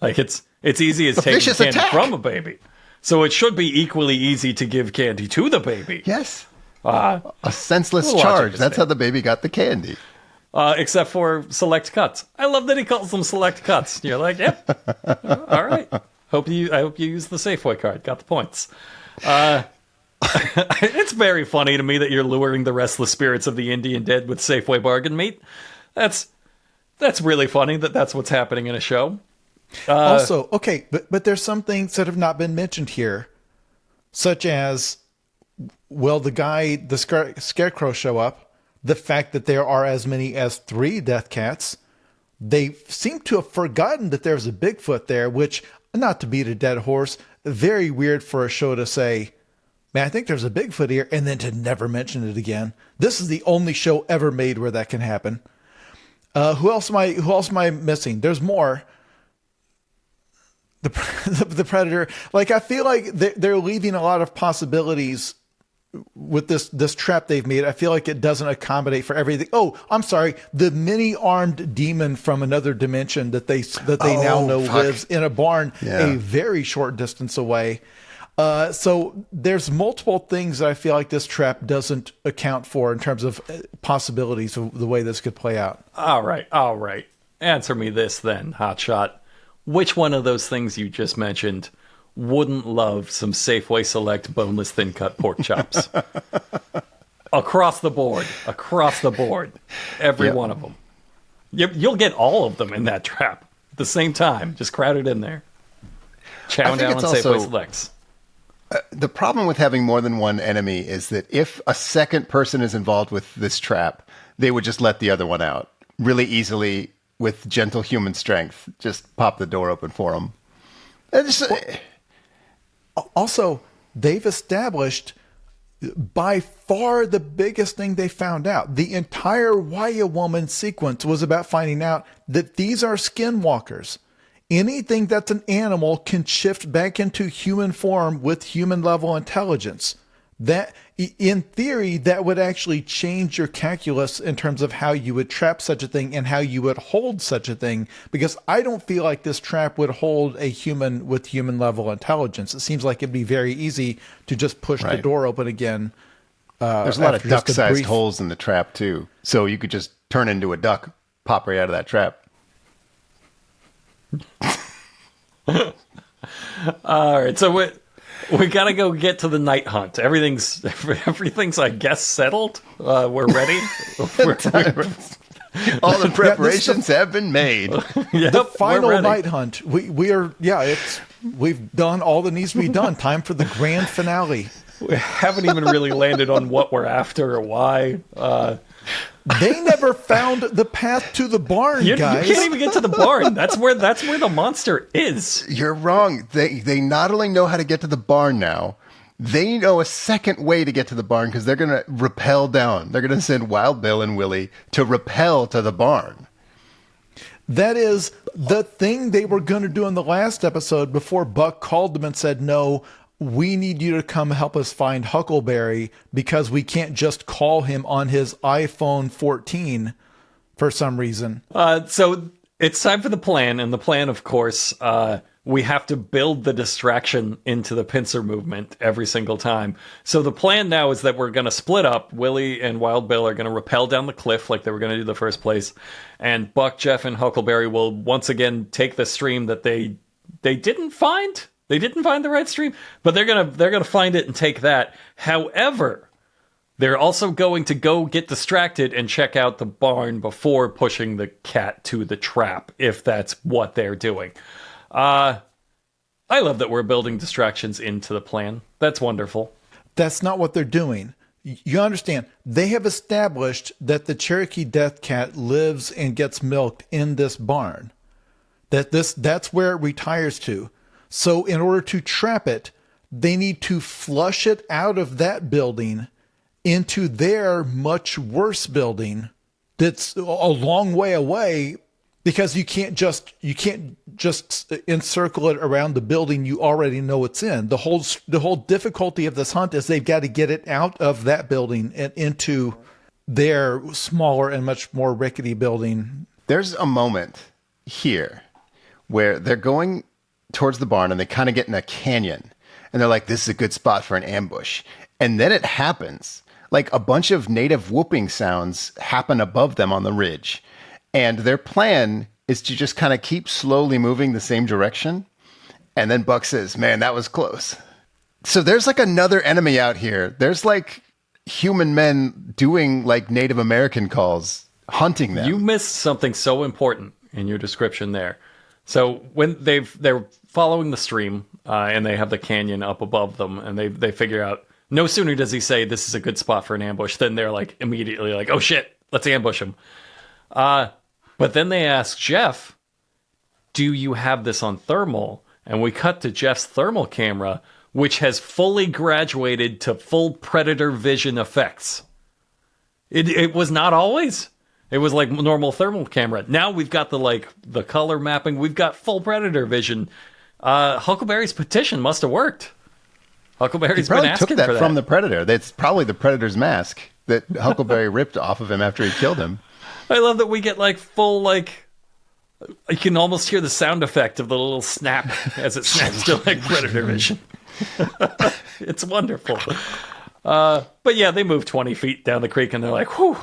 Like it's easy as taking vicious candy attack. from a baby. So it should be equally easy to give candy to the baby. Yes. A senseless Little charge. logic is That's there. how the baby got the candy. Except for select cuts. I love that he calls them select cuts. You're like, yep, all right. I hope you use the Safeway card. Got the points. It's very funny to me that you're luring the restless spirits of the Indian dead with Safeway bargain meat. That's really funny that's what's happening in a show. Also, okay, but there's some things that have not been mentioned here, such as, will the scarecrow show up? The fact that there are as many as 3 Deathcats. They seem to have forgotten that there's a Bigfoot there, which, not to beat a dead horse, very weird for a show to say, man, I think there's a Bigfoot here, and then to never mention it again. This is the only show ever made where that can happen. Who else am I missing? There's more. The Predator. Like, I feel like they're leaving a lot of possibilities with this trap they've made. I feel like it doesn't accommodate for everything. Oh, I'm sorry. The mini armed demon from another dimension that they now know fuck. lives in a barn Yeah. a very short distance away. So there's multiple things that I feel like this trap doesn't account for in terms of possibilities of the way this could play out. All right. Answer me this then, Hotshot. Which one of those things you just mentioned wouldn't love some Safeway Select boneless thin cut pork chops? Across the board. Every Yep. one of them. You'll get all of them in that trap at the same time, just crowded in there. Chowing down on it's Safeway also- Selects. The problem with having more than one enemy is that if a second person is involved with this trap, they would just let the other one out really easily with gentle human strength. Just pop the door open for them. Also, they've established by far the biggest thing they found out. The entire Waya Woman sequence was about finding out that these are skinwalkers. Anything that's an animal can shift back into human form with human level intelligence. That, in theory, that would actually change your calculus in terms of how you would trap such a thing and how you would hold such a thing, because I don't feel like this trap would hold a human with human level intelligence. It seems like it'd be very easy to just push the door open again. There's a lot of duck-sized holes in the trap, too. So you could just turn into a duck, pop right out of that trap. All right, so we gotta go get to the night hunt. Everything's I guess settled. We're ready. All the preparations have been made. Yep, The final we're ready. night hunt. We are, we've done all that needs to be done. Time for the grand finale. We haven't even really landed on what we're after or why. They never found the path to the barn, You guys. can't even get to the barn. That's where the monster is. You're wrong. They not only know how to get to the barn now, they know a second way to get to the barn because they're going to rappel down. They're going to send Wild Bill and Willie to rappel to the barn. That is the thing they were going to do in the last episode before Buck called them and said, no, we need you to come help us find Huckleberry because we can't just call him on his iPhone 14 for some reason. So it's time for the plan, and the plan, of course, we have to build the distraction into the pincer movement every single time. So the plan now is that we're going to split up. Willie and Wild Bill are going to rappel down the cliff like they were going to do the first place, and Buck, Jeff, and Huckleberry will once again take the stream that they didn't find. They didn't find the right stream, but they're gonna find it and take that. However, they're also going to go get distracted and check out the barn before pushing the cat to the trap, if that's what they're doing. I love that we're building distractions into the plan. That's wonderful. That's not what they're doing. You understand, they have established that the Cherokee Deathcat lives and gets milked in this barn. That's where it retires to. So in order to trap it, they need to flush it out of that building into their much worse building that's a long way away, because you can't just encircle it around the building you already know it's in. The whole difficulty of this hunt is they've got to get it out of that building and into their smaller and much more rickety building. There's a moment here where they're going towards the barn and they kind of get in a canyon and they're like, this is a good spot for an ambush. And then it happens. Like a bunch of native whooping sounds happen above them on the ridge. And their plan is to just kind of keep slowly moving the same direction. And then Buck says, man, that was close. So there's like another enemy out here. There's like human men doing like Native American calls, hunting them. You missed something so important in your description there. So when they're following the stream and they have the canyon up above them, and they figure out, no sooner does he say this is a good spot for an ambush, then they're like immediately like, oh shit, let's ambush him. But then they ask Jeff, do you have this on thermal? And we cut to Jeff's thermal camera, which has fully graduated to full predator vision effects. It was not always. It was like normal thermal camera. Now we've got the color mapping. We've got full predator vision. Huckleberry's petition must have worked. Huckleberry's been asking took that for that from the predator. That's probably the predator's mask that Huckleberry ripped off of him after he killed him. I love that we get like full you can almost hear the sound effect of the little snap as it snaps to like predator vision. It's wonderful. But yeah, they move 20 feet down the creek and they're like, whew,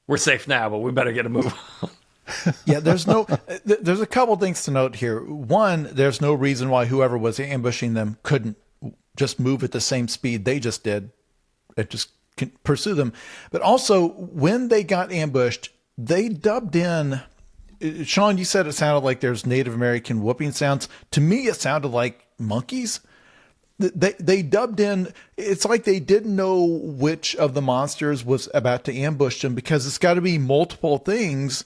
we're safe now, but we better get a move on. Yeah, there's a couple things to note here. One, there's no reason why whoever was ambushing them couldn't just move at the same speed they just did. It just can pursue them. But also, when they got ambushed, they dubbed in. Sean, you said it sounded like there's Native American whooping sounds. To me, it sounded like monkeys. They dubbed in. It's like they didn't know which of the monsters was about to ambush them, because it's got to be multiple things.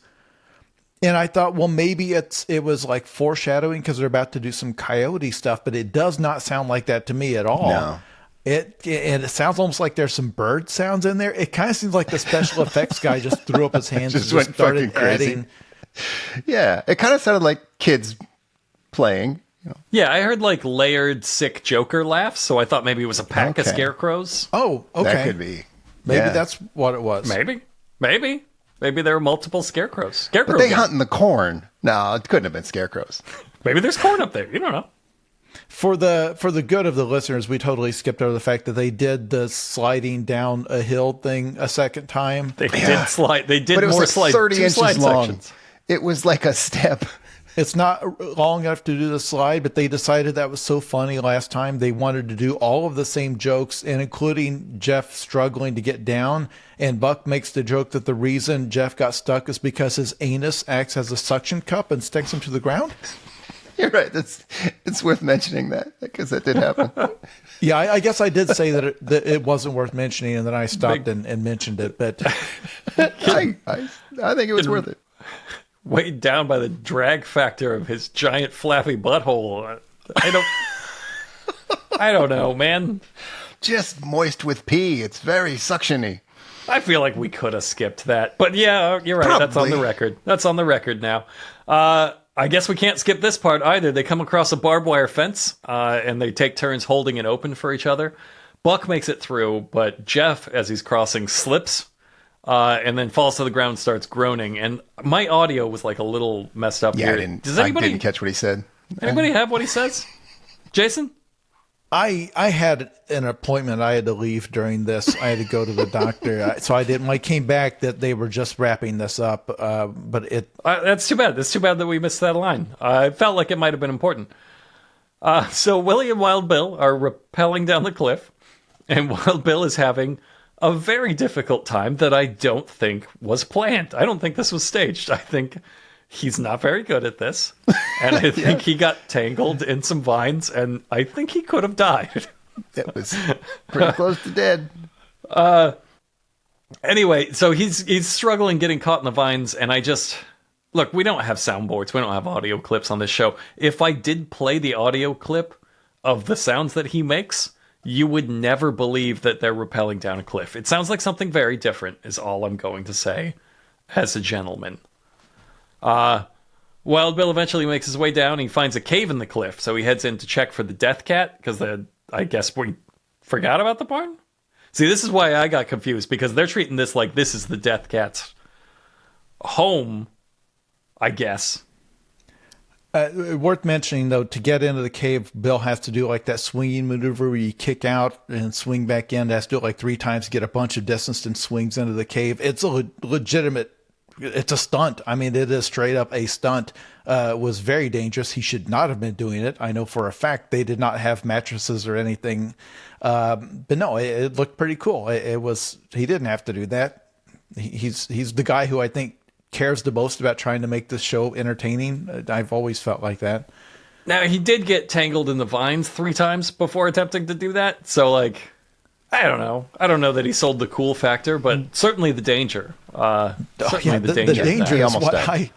And I thought, well, maybe it was like foreshadowing because they're about to do some coyote stuff, but it does not sound like that to me at all. No. It sounds almost like there's some bird sounds in there. It kind of seems like the special effects guy just threw up his hands and just started adding. Yeah, it kind of sounded like kids playing, Yeah, I heard like layered sick Joker laughs, so I thought maybe it was a pack of Okay. scarecrows. Oh, okay. That could be. Maybe Yeah. that's what it was. Maybe there were multiple scarecrows. Scarecrow But they gang. hunt in the corn. No, it couldn't have been scarecrows. Maybe there's corn up there. You don't know. For the good of the listeners, we totally skipped over the fact that they did the sliding down a hill thing a second time. They did slide. They did But it was more like slide. 30 two inches slide long. sections. It was like a step. It's not long enough to do the slide, but they decided that was so funny last time. They wanted to do all of the same jokes, and including Jeff struggling to get down. And Buck makes the joke that the reason Jeff got stuck is because his anus acts as a suction cup and sticks him to the ground. You're right. It's worth mentioning that because that did happen. Yeah, I guess I did say that it wasn't worth mentioning, and then I stopped and mentioned it. But I think it was worth it. Weighed down by the drag factor of his giant flappy butthole. I don't know, man. Just moist with pee. It's very suctiony. I feel like we could have skipped that. But yeah, you're right. That's on the Probably. record. That's on the record now. I guess we can't skip this part either. They come across a barbed wire fence, and they take turns holding it open for each other. Buck makes it through, but Jeff, as he's crossing, slips, and then falls to the ground and starts groaning. And my audio was like a little messed up Yeah, here. Does I anybody didn't catch what he said. anybody have what he says? Jason? I had an appointment. I had to leave during this. I had to go to the doctor. So I didn't. When I came back, that they were just wrapping this up. But it. That's too bad. That's too bad that we missed that line. I felt like it might have been important. So Willie and Wild Bill are rappelling down the cliff, and Wild Bill is having a very difficult time that I don't think was planned. I don't think this was staged. I think he's not very good at this, and I think he got tangled in some vines, and I think he could have died. It was pretty close to dead. Anyway, so he's struggling getting caught in the vines, and I just look. We don't have soundboards. We don't have audio clips on this show. If I did play the audio clip of the sounds that he makes, you would never believe that they're rappelling down a cliff. It sounds like something very different, is all I'm going to say as a gentleman. Wild Bill eventually makes his way down. He finds a cave in the cliff, so he heads in to check for the Deathcat, because I guess we forgot about the barn? See, this is why I got confused, because they're treating this like this is the Deathcat's home, I guess. Worth mentioning, though, to get into the cave, Bill has to do like that swinging maneuver where you kick out and swing back in. Has to do it like 3 times to get a bunch of distance and swings into the cave. It's a legitimate, it's a stunt. I mean, it is straight up a stunt. Was very dangerous. He should not have been doing it. I know for a fact they did not have mattresses or anything. But no, it looked pretty cool. It was, he didn't have to do that. He's the guy who I think cares the most about trying to make this show entertaining. I've always felt like that. Now, he did get tangled in the vines 3 times before attempting to do that, so, like, I don't know. I don't know that he sold the cool factor, but certainly the danger. Certainly the danger. The danger He is almost what died.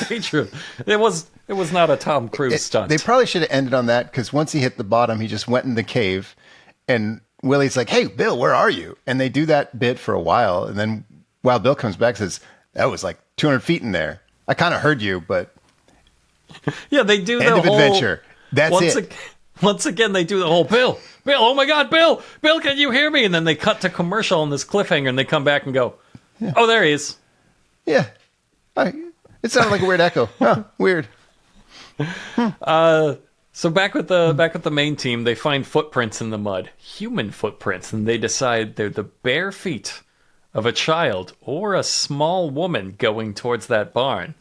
danger. It was not a Tom Cruise stunt. They probably should have ended on that because once he hit the bottom, he just went in the cave, and Willie's like, "Hey, Bill, where are you?" And they do that bit for a while, and then Wild Bill comes back and says, "That was like 200 feet in there. I kind of heard you, but yeah, they do end the of whole adventure. That's it." Once again, they do the whole Bill, oh my God, Bill, can you hear me? And then they cut to commercial on this cliffhanger, and they come back and go, "Oh, there he is." Yeah, it sounded like a weird echo. Huh, weird. So back with the main team, they find footprints in the mud, human footprints, and they decide they're the bare feet of a child or a small woman going towards that barn.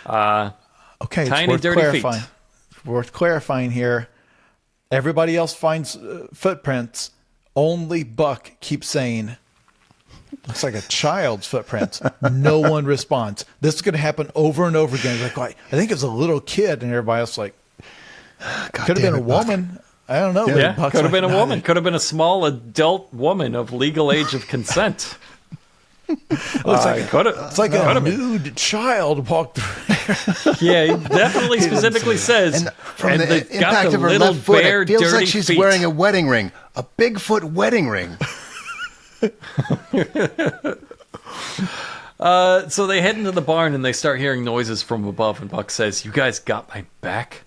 Okay, Tiny, it's worth dirty clarifying. feet. Worth clarifying here. Everybody else finds footprints. Only Buck keeps saying, "Looks like a child's footprints." No one responds. This is going to happen over and over again. He's like, I think it's a little kid, and everybody else like, could have been a woman. I don't know. Yeah, Buck's could have like, been a "No, woman. Could have been a small adult woman of legal age of consent. Looks like it's like a nude child walked through. Yeah, he definitely specifically says. And from and the they've got impact the of her little left foot, bare, it feels dirty like she's feet. wearing a wedding ring, a Bigfoot wedding ring. So they head into the barn and they start hearing noises from above. And Buck says, "You guys got my back?"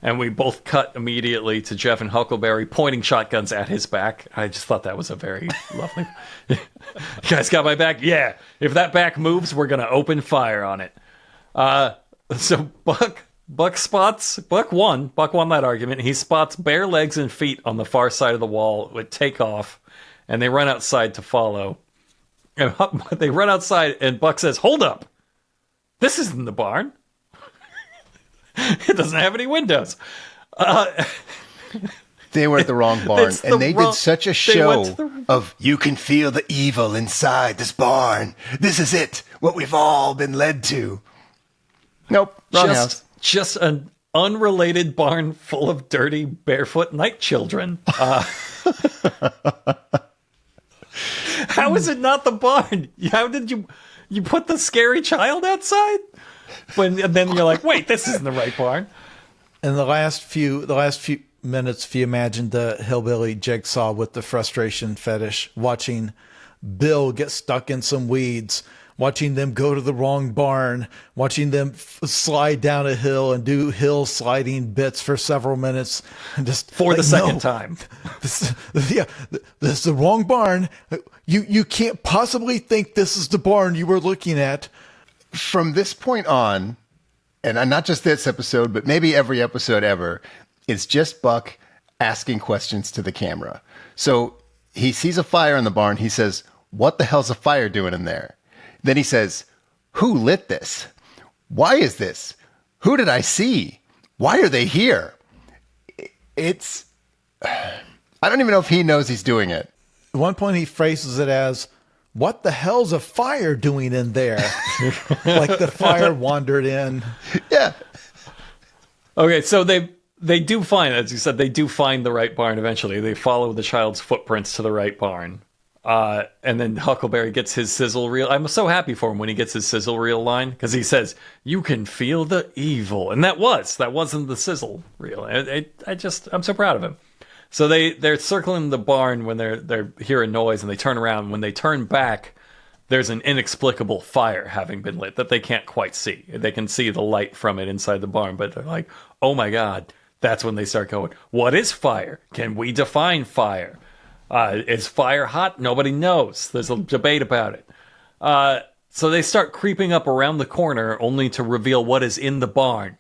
And we both cut immediately to Jeff and Huckleberry pointing shotguns at his back. I just thought that was a very lovely... You guys got my back? Yeah. If that back moves, we're going to open fire on it. So Buck won that argument. He spots bare legs and feet on the far side of the wall with take off, and they run outside to follow. And they run outside, and Buck says, "Hold up. This isn't the barn. It doesn't have any windows." They were at the wrong barn, and they did such a show of, "You can feel the evil inside this barn. This is it, what we've all been led to." Nope, wrong house. Just an unrelated barn full of dirty, barefoot night children. How is it not the barn? How did you put the scary child outside? And then you're like, wait, this isn't the right barn. In the last few minutes, if you imagine the hillbilly Jigsaw with the frustration fetish, watching Bill get stuck in some weeds, watching them go to the wrong barn, watching them slide down a hill and do hill sliding bits for several minutes, and just for the second time. This is the wrong barn. You can't possibly think this is the barn you were looking at. From this point on, and not just this episode, but maybe every episode ever, it's just Buck asking questions to the camera. So he sees a fire in the barn. He says, "What the hell's a fire doing in there?" Then he says, "Who lit this? Why is this? Who did I see? Why are they here?" It's... I don't even know if he knows he's doing it. At one point he phrases it as, "What the hell's a fire doing in there?" Like the fire wandered in. Yeah. Okay, so they do find, as you said, they do find the right barn eventually. They follow the child's footprints to the right barn. And then Huckleberry gets his sizzle reel. I'm so happy for him when he gets his sizzle reel line, because he says, "You can feel the evil." And that wasn't the sizzle reel. I'm so proud of him. So they're circling the barn when they're hearing noise, and they turn around. When they turn back, there's an inexplicable fire having been lit that they can't quite see. They can see the light from it inside the barn, but they're like, "Oh my God." That's when they start going, "What is fire? Can we define fire? Is fire hot? Nobody knows." There's a debate about it. So they start creeping up around the corner only to reveal what is in the barn.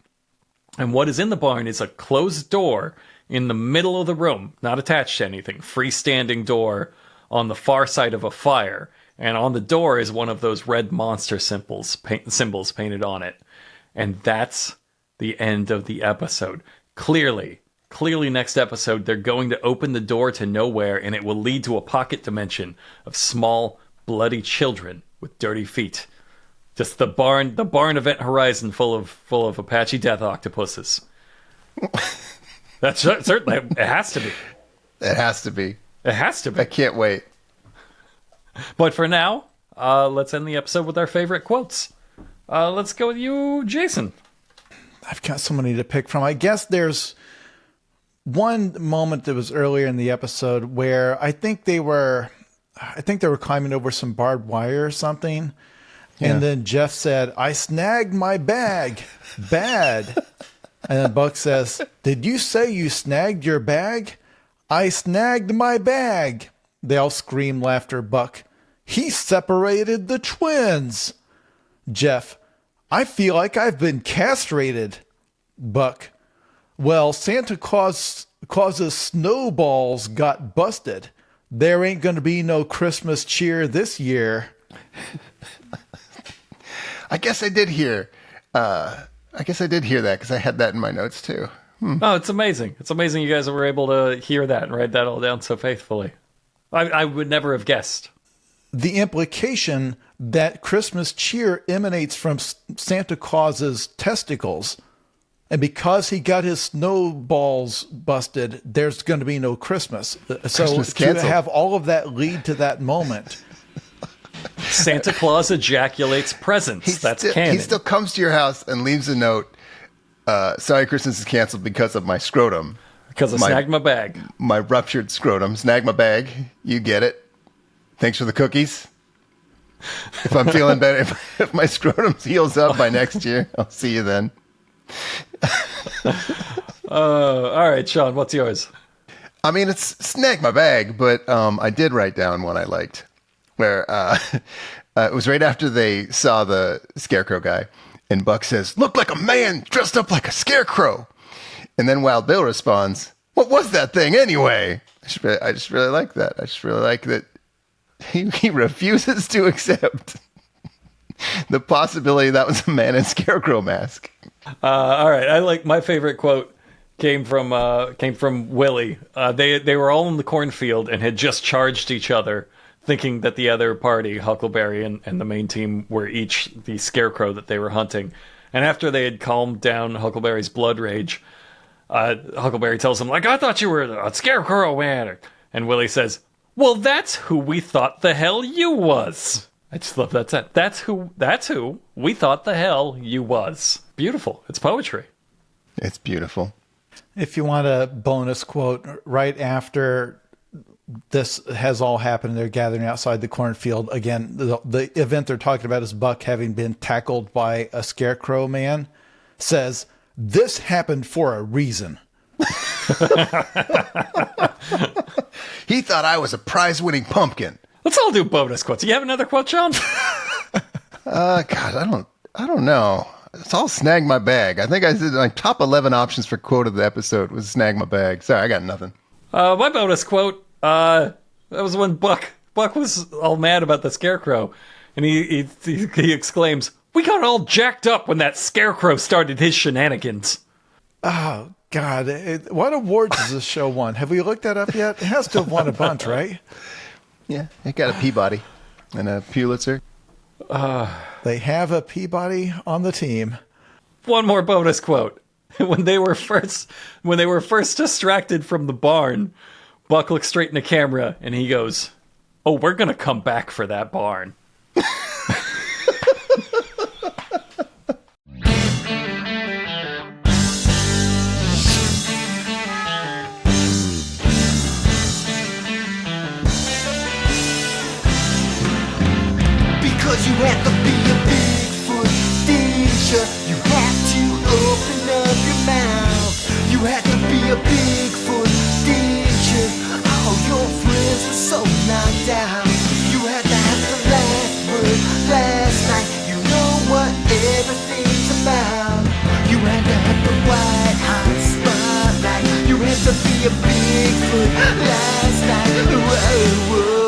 And what is in the barn is a closed door in the middle of the room, not attached to anything, freestanding door on the far side of a fire. And on the door is one of those red monster symbols painted on it. And that's the end of the episode. Clearly next episode, they're going to open the door to nowhere, and it will lead to a pocket dimension of small, bloody children with dirty feet. Just the barn event horizon full of Apache death octopuses. That's certainly, it has to be. It has to be. It has to be. I can't wait. But for now, let's end the episode with our favorite quotes. Let's go with you, Jason. I've got so many to pick from. I guess there's one moment that was earlier in the episode where I think they were climbing over some barbed wire or something. Yeah. And then Jeff said, "I snagged my bag. Bad." And then Buck says, "Did you say you snagged your bag?" "I snagged my bag." They all scream laughter. Buck, "He separated the twins." Jeff, "I feel like I've been castrated." Buck, "Well, Santa Claus's snowballs got busted. There ain't going to be no Christmas cheer this year." I guess I did hear that, because I had that in my notes too. Oh, it's amazing. It's amazing you guys were able to hear that and write that all down so faithfully. I would never have guessed. The implication that Christmas cheer emanates from Santa Claus's testicles. And because he got his snowballs busted, there's going to be no Christmas. So Christmas to canceled. have all of that lead to that moment. Santa Claus ejaculates presents. That's canon. He still comes to your house and leaves a note. "Sorry, Christmas is canceled because of my scrotum. Because I snagged my bag. My ruptured scrotum. Snag my bag. You get it. Thanks for the cookies." If I'm feeling better, if my scrotum heals up by next year, I'll see you then. All right, Sean, what's yours? I mean, it's snag my bag, but I did write down one I liked, where it was right after they saw the scarecrow guy, and Buck says, "Look like a man dressed up like a scarecrow," and then Wild Bill responds, "What was that thing anyway?" I just really like that. I just really like that he refuses to accept the possibility that was a man in scarecrow mask. All right, I like my favorite quote came from Willie. They were all in the cornfield and had just charged each other, thinking that the other party, Huckleberry and the main team, were each the scarecrow that they were hunting. And after they had calmed down Huckleberry's blood rage, Huckleberry tells him, like, "I thought you were a scarecrow, man." And Willie says, "Well, that's who we thought the hell you was." I just love that. That's who we thought the hell you was. Beautiful. It's poetry. It's beautiful. If you want a bonus quote, right after this has all happened, they're gathering outside the cornfield. Again, the event they're talking about is Buck having been tackled by a scarecrow man, says, "This happened for a reason." He thought I was a prize-winning pumpkin. Let's all do bonus quotes. You have another quote, Sean? God, I don't know. It's all snag my bag. I think I said my top 11 options for quote of the episode was snag my bag. Sorry, I got nothing. My bonus quote, that was when Buck was all mad about the scarecrow. And he exclaims, "We got all jacked up when that scarecrow started his shenanigans." Oh, God. What awards has this show won? Have we looked that up yet? It has to have won a bunch, right? Yeah, it got a Peabody and a Pulitzer. They have a Peabody on the team. One more bonus quote. When they were first distracted from the barn, Buck looks straight in the camera and he goes, "Oh, we're gonna come back for that barn." Because you have to be a Bigfoot teacher, you have to open up your mouth. You have to be a Bigfoot teacher. All your friends are so knocked out. You have to have the last word last night. You know what everything's about. You have to have the white hot spotlight. You have to be a Bigfoot last night. Whoa, whoa.